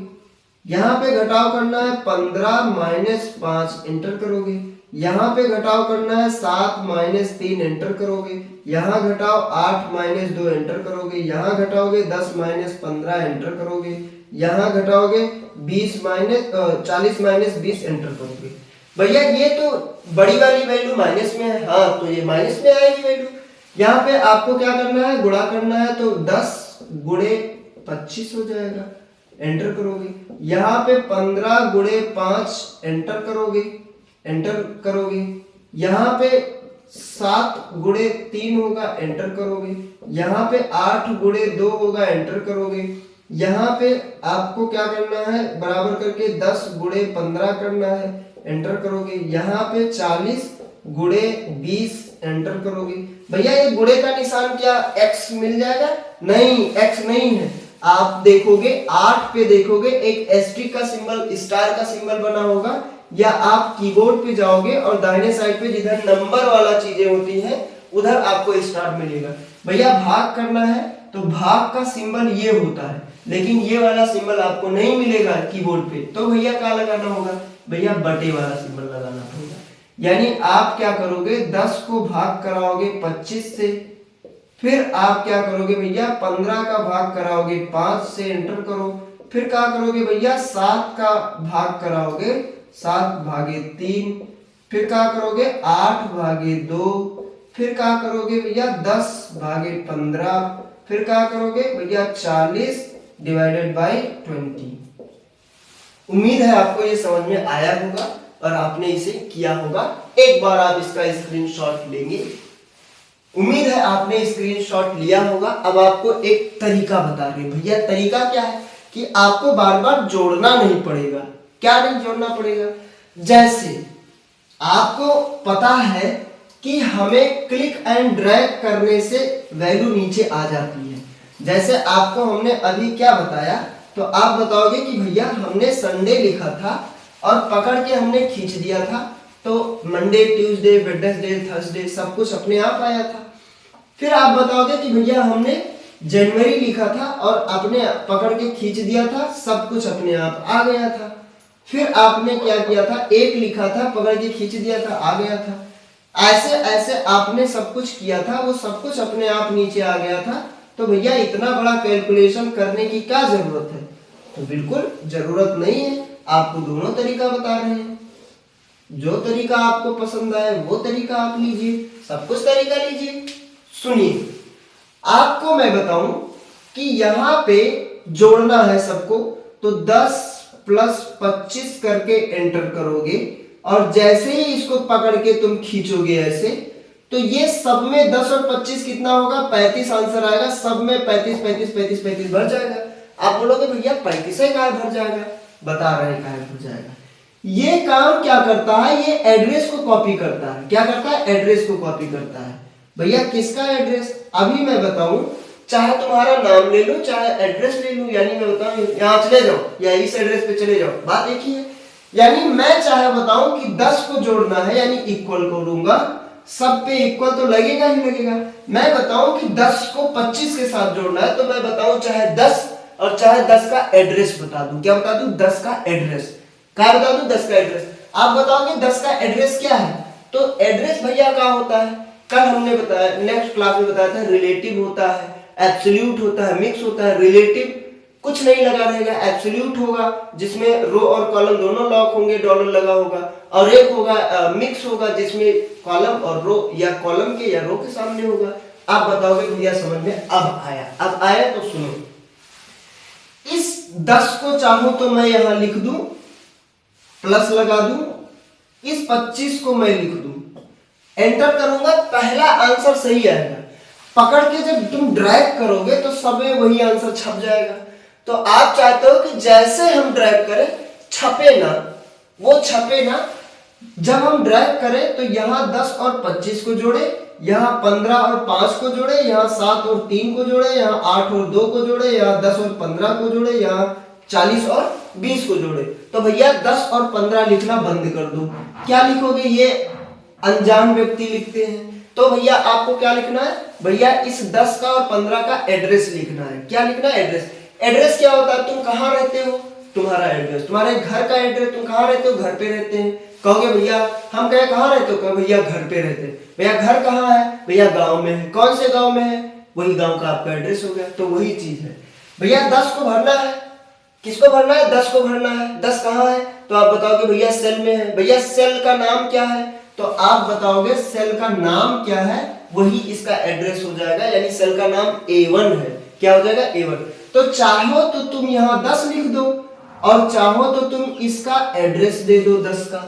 यहां पे घटाव करना है 15 माइनस 5, एंटर करोगे। यहां पे घटाव करना है 7 माइनस 3, एंटर करोगे। यहां घटाव 8 माइनस 2, एंटर करोगे। यहां घटाओगे 10 माइनस 15, एंटर करोगे। यहां घटाओगे 40 माइनस 20, एंटर करोगे। भैया ये तो बड़ी वाली वैल्यू माइनस में है, हाँ तो ये माइनस में आएगी वैल्यू। यहाँ पे आपको क्या करना है, गुणा करना है, तो 10 गुणे 25 हो जाएगा, एंटर करोगे। यहाँ पे 15 गुणे 5, एंटर करोगे, एंटर करोगे। यहाँ पे 7 गुणे 3 होगा, एंटर करोगे। यहाँ पे 8 गुणे 2 होगा, एंटर करोगे। यहाँ पे आपको क्या करना है, बराबर करके 10 गुणे 15 करना है, एंटर करोगे। यहाँ पे 40 गुणे 20, एंटर करोगे। भैया ये गुणे का निशान क्या x मिल जाएगा, नहीं x नहीं है। आप देखोगे 8 पे देखोगे एक एस्ट्रिक का सिंबल, स्टार का सिंबल बना होगा, या आप कीबोर्ड पे जाओगे और दाहिने साइड पे जिधर नंबर वाला चीजें होती है उधर आपको स्टार मिलेगा। भैया भाग करना है तो भाग का सिंबल ये होता है, लेकिन ये वाला सिंबल आपको नहीं मिलेगा कीबोर्ड पे, तो भैया क्या लगाना होगा, भैया बटे वाला सिंबल लगाना पड़ेगा। यानी आप क्या करोगे, 10 को भाग कराओगे 25 से, फिर आप क्या करोगे भैया 15 का भाग कराओगे 5 से, एंटर करो। फिर क्या करोगे भैया 7 का भाग कराओगे 7 भागे 3, फिर क्या करोगे 8 भागे 2, फिर क्या करोगे भैया 10 भागे 15, फिर क्या करोगे भैया 40 डिवाइडेड बाय 20। उम्मीद है आपको ये समझ में आया होगा और आपने इसे किया होगा। एक बार आप इसका स्क्रीनशॉट लेंगे। उम्मीद है आपने स्क्रीनशॉट लिया होगा। अब आपको एक तरीका बता रहे हैं। भैया तरीका क्या है कि आपको बार बार जोड़ना नहीं पड़ेगा। क्या नहीं जोड़ना पड़ेगा, जैसे आपको पता है कि हमें क्लिक एंड ड्रैग करने से वैल्यू नीचे आ जाती है। जैसे आपको हमने अभी क्या बताया, तो आप बताओगे कि भैया हमने संडे लिखा था और पकड़ के हमने खींच दिया था, तो मंडे, ट्यूसडे, वेडनेसडे, थर्सडे सब कुछ अपने आप आया था। फिर आप बताओगे कि भैया हमने जनवरी लिखा था और अपने पकड़ के खींच दिया था, सब कुछ अपने आप आ गया था। फिर आपने क्या किया था, एक लिखा था, पकड़ के खींच दिया था, आ गया था। ऐसे ऐसे आपने सब कुछ किया था, वो सब कुछ अपने आप नीचे आ गया था। तो भैया इतना बड़ा कैलकुलेशन करने की क्या जरूरत है, तो बिल्कुल जरूरत नहीं है। आपको दोनों तरीका बता रहे हैं, जो तरीका आपको पसंद आए वो तरीका आप लीजिए, सब कुछ तरीका लीजिए। सुनिए, आपको मैं बताऊं कि यहां पे जोड़ना है सबको, तो 10 प्लस 25 करके एंटर करोगे और जैसे ही इसको पकड़ के तुम खींचोगे ऐसे, तो ये सब में 10 और 25 कितना होगा, 35 आंसर आएगा। सब में 35 35 35 35 भर जाएगा। आप बोलोगे भैया 35 ही कहाँ भर जाएगा, बता रहे हैं कहाँ भर जाएगा। ये काम क्या करता है, ये एड्रेस को कॉपी करता है। क्या करता है, एड्रेस को कॉपी करता है। भैया किसका एड्रेस, अभी मैं बताऊं, चाहे तुम्हारा नाम ले लो, चाहे एड्रेस ले लो। यानी मैं बताऊं यहाँ चले जाओ या इस एड्रेस पे चले जाओ, बात एक ही है। यानी मैं चाहे बताऊं कि 10 को जोड़ना है, यानी इक्वल करूंगा, सब पे इक्वल तो लगेगा ही लगेगा। मैं बताऊं कि 10 को 25 के साथ जोड़ना है, तो मैं बताऊं चाहे 10 और चाहे 10 का एड्रेस बता दूं। क्या बता दूं, 10 का एड्रेस। क्या बता दूं, 10 का एड्रेस। आप बताओगे 10 का एड्रेस क्या है, तो एड्रेस भैया क्या होता है, कल हमने बताया, नेक्स्ट क्लास में बताया था, रिलेटिव होता है, एब्सोल्यूट होता है, मिक्स होता है। रिलेटिव कुछ नहीं लगा रहेगा, एब्सोल्यूट होगा जिसमें रो और कॉलम दोनों लॉक होंगे, डॉलर लगा होगा, और एक होगा मिक्स होगा जिसमें कॉलम और रो या कॉलम के या रो के सामने होगा। आप बताओगे भैया समझ में अब आया? अब आया तो सुनो, इस 10 को चाहूं तो मैं यहां लिख दूं, प्लस लगा दूं, इस 25 को मैं लिख दूं, एंटर करूंगा, पहला आंसर सही आएगा। पकड़ के जब तुम ड्रैग करोगे तो सब में वही आंसर छप जाएगा। तो आप चाहते हो कि जैसे हम ड्रैग करें छपे ना, वो छपे ना। जब हम ड्रैग करें तो यहाँ 10 और 25 को जोड़े, यहाँ 15 और 5 को जोड़े, यहाँ 7 और 3 को जोड़े, यहाँ 8 और 2 को जोड़े, यहाँ 10 और 15 को जोड़े, यहाँ 40 और 20 को जोड़े। तो भैया 10 और 15 लिखना बंद कर दो। क्या लिखोगे? ये अनजान व्यक्ति लिखते हैं। तो भैया आपको क्या लिखना है? भैया इस 10 का और 15 का एड्रेस लिखना है। क्या लिखना है? एड्रेस। एड्रेस क्या होता है? तुम कहाँ रहते हो, तुम्हारा एड्रेस, तुम्हारे घर का एड्रेस। तुम कहाँ रहते हो? घर पे रहते हैं। कहोगे भैया हम कहे कहाँ रहते हो? कहो भैया घर पे रहते हैं। भैया घर कहाँ है? भैया गांव में है। कौन से गांव में है? वही गांव का आपका एड्रेस हो गया। तो वही चीज है भैया। 10 को भरना है, किसको भरना है? 10 को भरना है। 10 कहाँ है? तो आप बताओगे भैया सेल में है। भैया सेल का नाम क्या है? तो आप बताओगे सेल का नाम क्या है, वही इसका एड्रेस हो जाएगा, यानी सेल का नाम A1 है। क्या हो जाएगा? A1। तो चाहो तो तुम यहाँ 10 लिख दो और चाहो तो तुम इसका एड्रेस दे दो 10 का।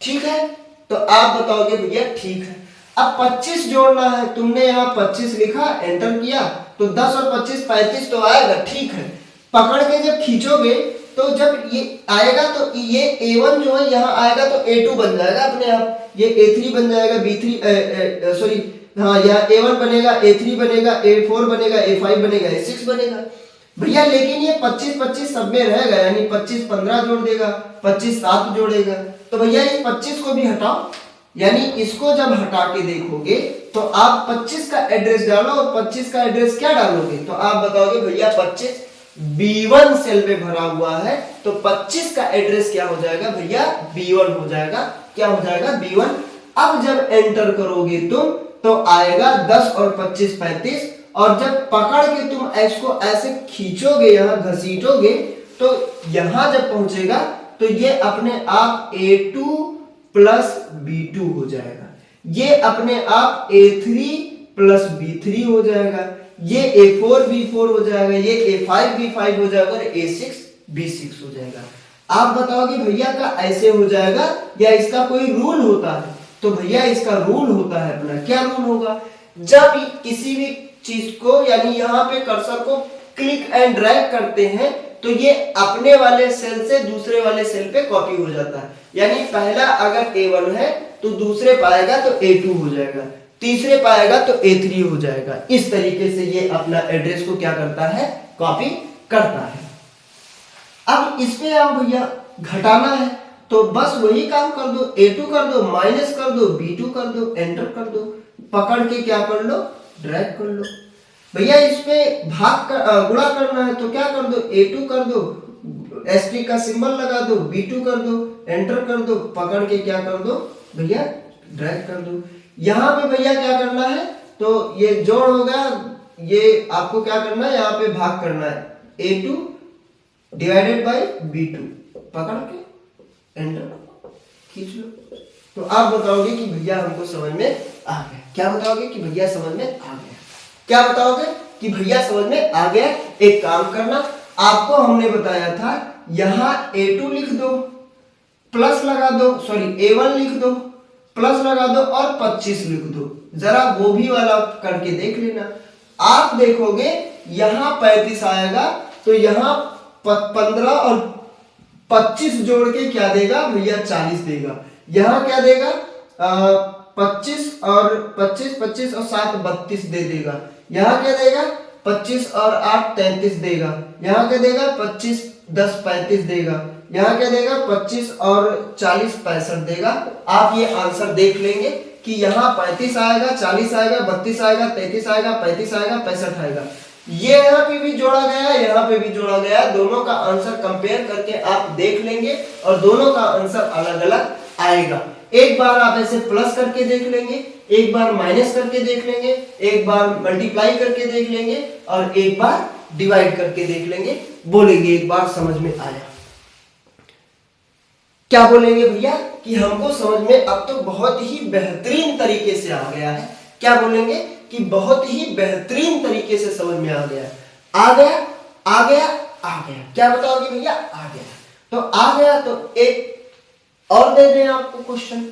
ठीक है? तो आप बताओगे भैया ठीक है। अब 25 जोड़ना है, तुमने यहाँ 25 लिखा, एंटर किया, तो 10 और 25 35 तो आएगा। ठीक है, पकड़ के जब खींचोगे तो जब ये आएगा तो ये A1 जो है यहाँ आएगा तो A2 बन जाएगा अपने आप। ये A3 बन जाएगा, B3 सॉरी हाँ यहाँ A1 बनेगा, A3 बनेगा, A4 बनेगा, A5 बनेगा, A6 बनेगा भैया। लेकिन ये 25 25 सब में रहेगा, यानी 25 15 जोड़ देगा, 25 7 जोड़ेगा। तो भैया इस 25 को भी हटाओ, यानी इसको जब हटा के देखोगे तो आप 25 का एड्रेस डालो और 25 का एड्रेस क्या डालोगे? तो आप बताओगे भैया 25 B1 सेल में भरा हुआ है, तो 25 का एड्रेस क्या हो जाएगा भैया? B1 हो जाएगा। क्या हो जाएगा? B1। अब जब एंटर करोगे तुम तो आएगा 10 और 25 35, और जब पकड़ के तुम इसको ऐसे खींचोगे, यहाँ घसीटोगे, तो यहां जब पहुंचेगा तो ये अपने आप A2 प्लस B2 हो जाएगा, ये अपने आप A3 प्लस B3 हो जाएगा, ये A4 B4 हो जाएगा, ये A5 B5 हो जाएगा और A6 B6 हो जाएगा। आप बताओगे भैया का ऐसे हो जाएगा या इसका कोई रूल होता है? तो भैया इसका रूल होता है अपना। क्या रूल होगा? जब किसी भी चीज को, यानी यहाँ पे कर्सर को क्लिक एंड ड्रैग करते हैं तो ये अपने वाले सेल से दूसरे वाले सेल पे कॉपी हो जाता है। यानी पहला अगर A1 है तो दूसरे पाएगा तो A2 हो जाएगा, तीसरे पाएगा तो A3 हो जाएगा। इस तरीके से ये अपना एड्रेस को क्या करता है? कॉपी करता है। अब इस पे आओ भैया, घटाना है तो बस वही काम कर दो, A2 कर दो, माइनस कर दो, B2 कर दो, एंटर कर दो, पकड़ के क्या कर लो? ड्रैग कर लो। भैया इस पे गुणा करना है तो क्या कर दो? A2 कर दो, ST का सिंबल लगा दो, B2 कर दो, एंटर कर दो, पकड़ के क्या कर दो भैया? ड्रैग कर दो। यहाँ पे भैया क्या करना है? तो ये जोड़ हो गया, ये आपको क्या करना है? यहाँ पे भाग करना है, A2 डिवाइडेड बाय B2, पकड़ के एंटर खींच लो। तो आप बताओगे कि भैया हमको समझ में आ गया। क्या बताओगे? कि भैया समझ में आ गया। क्या बताओगे? कि भैया समझ में आ गया। एक काम करना, आपको हमने बताया था यहां A2 लिख दो, प्लस लगा दो, सॉरी A1 लिख दो, प्लस लगा दो और 25 लिख दो। जरा वो भी वाला करके देख लेना। आप देखोगे यहां 35 आएगा तो यहां 15 और 25 जोड़ के क्या देगा भैया? 40 देगा। यहां क्या देगा? 25 और 25 और 7 32 दे देगा। यहाँ क्या देगा? 25 और 8 33 देगा। यहाँ क्या देगा? 25 10 35 देगा। यहाँ क्या देगा? 25 और 40 65 देगा। आप ये आंसर देख लेंगे कि यहाँ 35 आएगा, 40 आएगा, 32 आएगा, 33 आएगा, 35 आएगा, 65 आएगा। ये यहाँ पे भी जोड़ा गया, यहाँ पे भी जोड़ा गया। दोनों का आंसर कंपेयर करके आप देख लेंगे और दोनों का आंसर अलग अलग आएगा। एक बार आप ऐसे प्लस करके देख लेंगे, एक बार माइनस करके देख लेंगे, एक बार मल्टीप्लाई करके देख लेंगे और एक बार डिवाइड करके देख लेंगे, बोलेंगे एक बार समझ में आया। क्या बोलेंगे भैया कि हमको समझ में अब तो बहुत ही बेहतरीन तरीके से आ गया है। क्या बोलेंगे कि बहुत ही बेहतरीन तरीके से समझ में आ गया है। आ गया आ गया आ गया, क्या बताओगे भैया? आ गया। तो आ गया तो एक और दे दें आपको क्वेश्चन,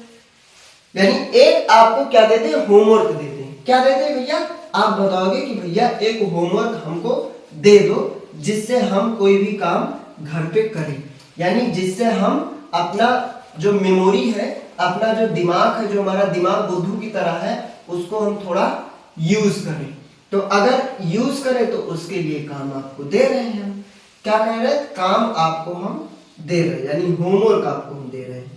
यानी एक आपको क्या देते हैं? होमवर्क देते हैं। क्या देते हैं भैया? आप बताओगे कि भैया एक होमवर्क हमको दे दो जिससे हम कोई भी काम घर पे करें, यानी जिससे हम अपना जो मेमोरी है, अपना जो दिमाग है, जो हमारा दिमाग बुद्धू की तरह है, उसको हम थोड़ा यूज करें। तो अगर यूज करें तो उसके लिए काम आपको दे रहे हैं हम। क्या कह रहे हैं? काम आपको हम दे रहे हैं, यानी होमवर्क आपको हम दे रहे हैं।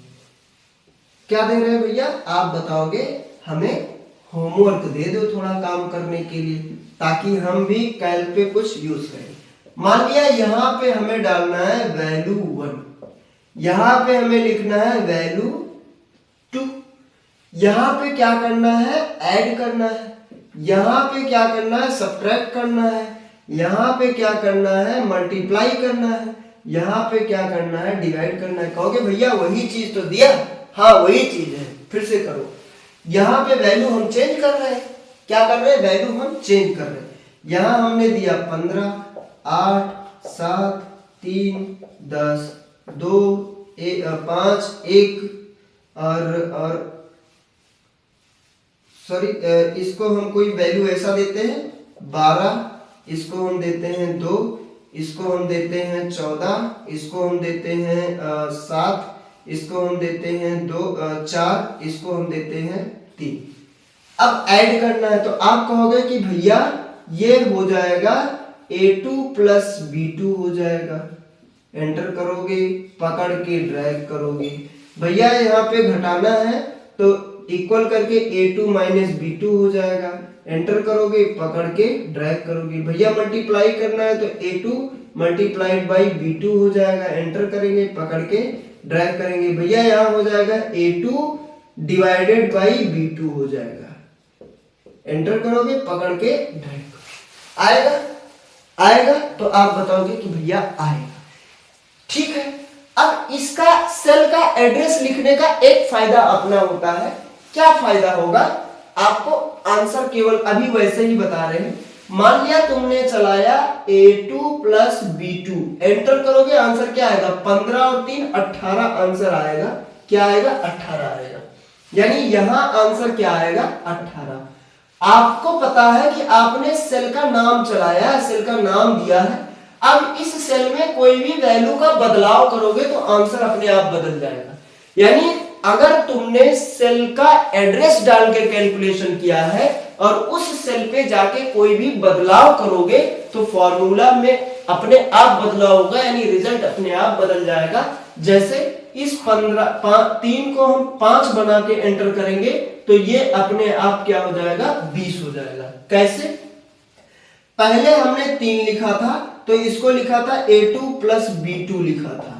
क्या दे रहे हैं भैया? आप बताओगे हमें होमवर्क दे दो थोड़ा काम करने के लिए, ताकि हम भी कल पे कुछ यूज करें। मान लिया यहाँ पे हमें डालना है वैल्यू 1, यहाँ पे हमें लिखना है वैल्यू 2, यहाँ पे क्या करना है? ऐड करना है। यहाँ पे क्या करना है? सब्ट्रैक्ट करना है। यहाँ पे क्या करना है? मल्टीप्लाई करना है। यहाँ पे क्या करना है? डिवाइड करना है। कहोगे भैया वही चीज तो दिया। हाँ वही चीज है, फिर से करो। यहाँ पे वैल्यू हम चेंज कर रहे हैं। क्या कर रहे हैं? वैल्यू हम चेंज कर रहे हैं। यहाँ हमने दिया 15, 8, 7, 3, 10, 2, 5, 1 और सॉरी, इसको हम कोई वैल्यू ऐसा देते हैं 12, इसको हम देते हैं 2, इसको हम देते हैं 14, इसको हम देते हैं 7, इसको हम देते हैं 4, इसको हम देते हैं 3। अब ऐड करना है तो आप कहोगे कि भैया ये हो जाएगा A2 प्लस B2 हो जाएगा। एंटर करोगे, पकड़ के ड्रैग करोगे। भैया यहाँ पे घटाना है तो इक्वल करके A2 माइनस B2 हो जाएगा। एंटर करोगे, पकड़ के ड्रैग करोगे। भैया मल्टीप्लाई करना है तो A2 मल्टीप्लाइड बाई B2 हो जाएगा। एंटर करेंगे, पकड़ के ड्रैग करेंगे। भैया यहाँ हो जाएगा A2 डिवाइडेड बाई B2 हो जाएगा। एंटर करोगे, पकड़ के ड्रैग आएगा। आएगा तो आप बताओगे कि भैया आएगा। ठीक है। अब इसका सेल का एड्रेस लिखने का एक फायदा अपना होता है। क्या फायदा होगा? आपको आंसर केवल अभी वैसे ही बता रहे हैं। मान लिया तुमने चलाया A2 प्लस B2, एंटर करोगे, आंसर क्या आएगा? 15 और 3 18 आंसर आएगा। क्या आएगा? 18 आएगा। यानी यहां आंसर क्या आएगा? 18। आपको पता है कि आपने सेल का नाम चलाया है, सेल का नाम दिया है। अब इस सेल में कोई भी वैल्यू का बदलाव करोगे तो आंसर अपने आप बदल जाएगा। यानी अगर तुमने सेल का एड्रेस डाल के कैलकुलेशन किया है और उस सेल पे जाके कोई भी बदलाव करोगे तो फॉर्मूला में अपने आप बदलाव होगा, यानी रिजल्ट अपने आप बदल जाएगा। जैसे इस 3 को हम 5 बना के एंटर करेंगे तो ये अपने आप क्या हो जाएगा? 20 हो जाएगा। कैसे? पहले हमने 3 लिखा था तो इसको लिखा था A2 प्लस B2 लिखा था।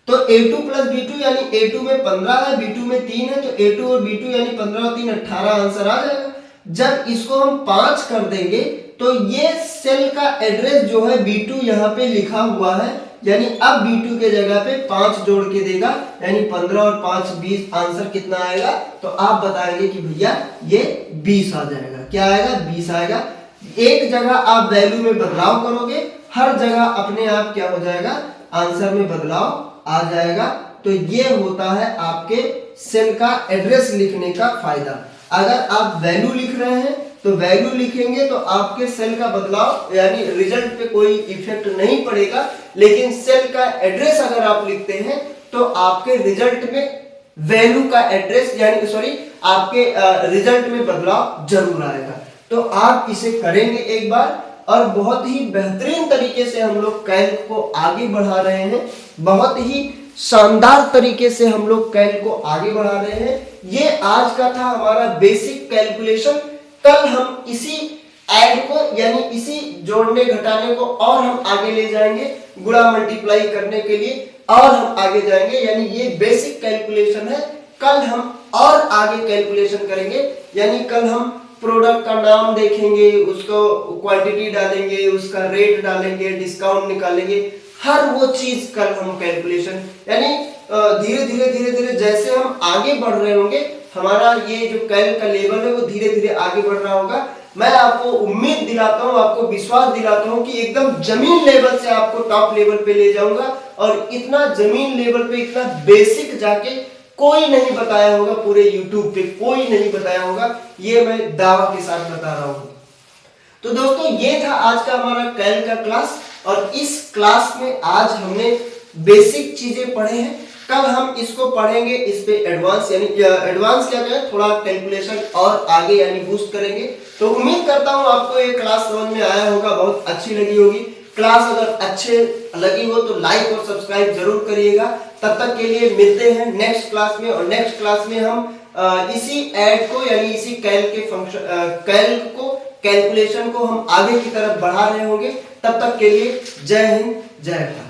तो A2 प्लस B2 यानी A2 में 15 है, B2 में 3 है, तो A2 और B2 यानी 15 और 3 18 आंसर आ जाएगा। जब इसको हम 5 कर देंगे तो ये सेल का एड्रेस जो है B2 यहाँ पे लिखा हुआ है, यानी अब B2 के जगह पे 5 जोड़ के देगा, यानी 15 और 5 20। आंसर कितना आएगा? तो आप बताएंगे कि भैया ये 20 आ जाएगा। क्या आएगा? 20 आएगा। एक जगह आप वैल्यू में बदलाव करोगे, हर जगह अपने आप क्या हो जाएगा? आंसर में बदलाव आ जाएगा। तो ये होता है आपके सेल का एड्रेस लिखने का फायदा। अगर आप वैल्यू लिख रहे हैं तो वैल्यू लिखेंगे तो आपके सेल का बदलाव यानी रिजल्ट पे कोई इफेक्ट नहीं पड़ेगा, लेकिन सेल का एड्रेस अगर आप लिखते हैं तो आपके रिजल्ट में वैल्यू का एड्रेस यानी सॉरी आपके रिजल्ट में बदलाव जरूर आएगा। तो आप इसे करेंगे एक बार, और बहुत ही बेहतरीन तरीके से हम लोग कैल्क को आगे बढ़ा रहे हैं। बहुत ही शानदार तरीके से हम लोग कैल्क को आगे बढ़ा रहे हैं। ये आज का था हमारा बेसिक कैलकुलेशन। कल हम इसी ऐड को यानी इसी जोड़ने घटाने को और हम आगे ले जाएंगे, गुणा मल्टीप्लाई करने के लिए और हम आगे जाएंगे। यानी ये बेसिक कैलकुलेशन है। कल हम और आगे कैलकुलेशन करेंगे, यानी कल हम प्रोडक्ट का नाम देखेंगे, उसको क्वांटिटी डालेंगे, उसका रेट डालेंगे, डिस्काउंट निकालेंगे, हर वो चीज कल हम कैलकुलेशन, यानी धीरे धीरे जैसे हम आगे बढ़ रहे होंगे हमारा ये जो कैल का लेवल है वो धीरे धीरे आगे बढ़ रहा होगा। मैं आपको उम्मीद दिलाता हूँ, आपको विश्वास दिलाता हूँ कि एकदम जमीन लेवल से आपको टॉप लेवल पे ले जाऊंगा, और इतना जमीन लेवल पे इतना बेसिक जाके कोई नहीं बताया होगा, पूरे यूट्यूब पे कोई नहीं बताया होगा, ये मैं दावा के साथ बता रहा हूँ। तो दोस्तों ये था आज का हमारा कैल का क्लास, और इस क्लास में आज हमने बेसिक चीजें पढ़े हैं। कल हम इसको पढ़ेंगे, इस पे एडवांस, यानी एडवांस क्या कहें, थोड़ा कैलकुलेशन और आगे यानी बूस्ट करेंगे। तो उम्मीद करता हूँ आपको ये क्लास समझ में आया होगा, बहुत अच्छी लगी होगी। क्लास अगर अच्छे लगी हो तो लाइक और सब्सक्राइब जरूर करिएगा। तब तक के लिए मिलते हैं नेक्स्ट क्लास में, और नेक्स्ट क्लास में हम इसी ऐड को यानी इसी कैल के फंक्शन कैल को कैलकुलेशन को हम आगे की तरफ बढ़ा रहे होंगे। तब तक के लिए जय हिंद, जय भारत।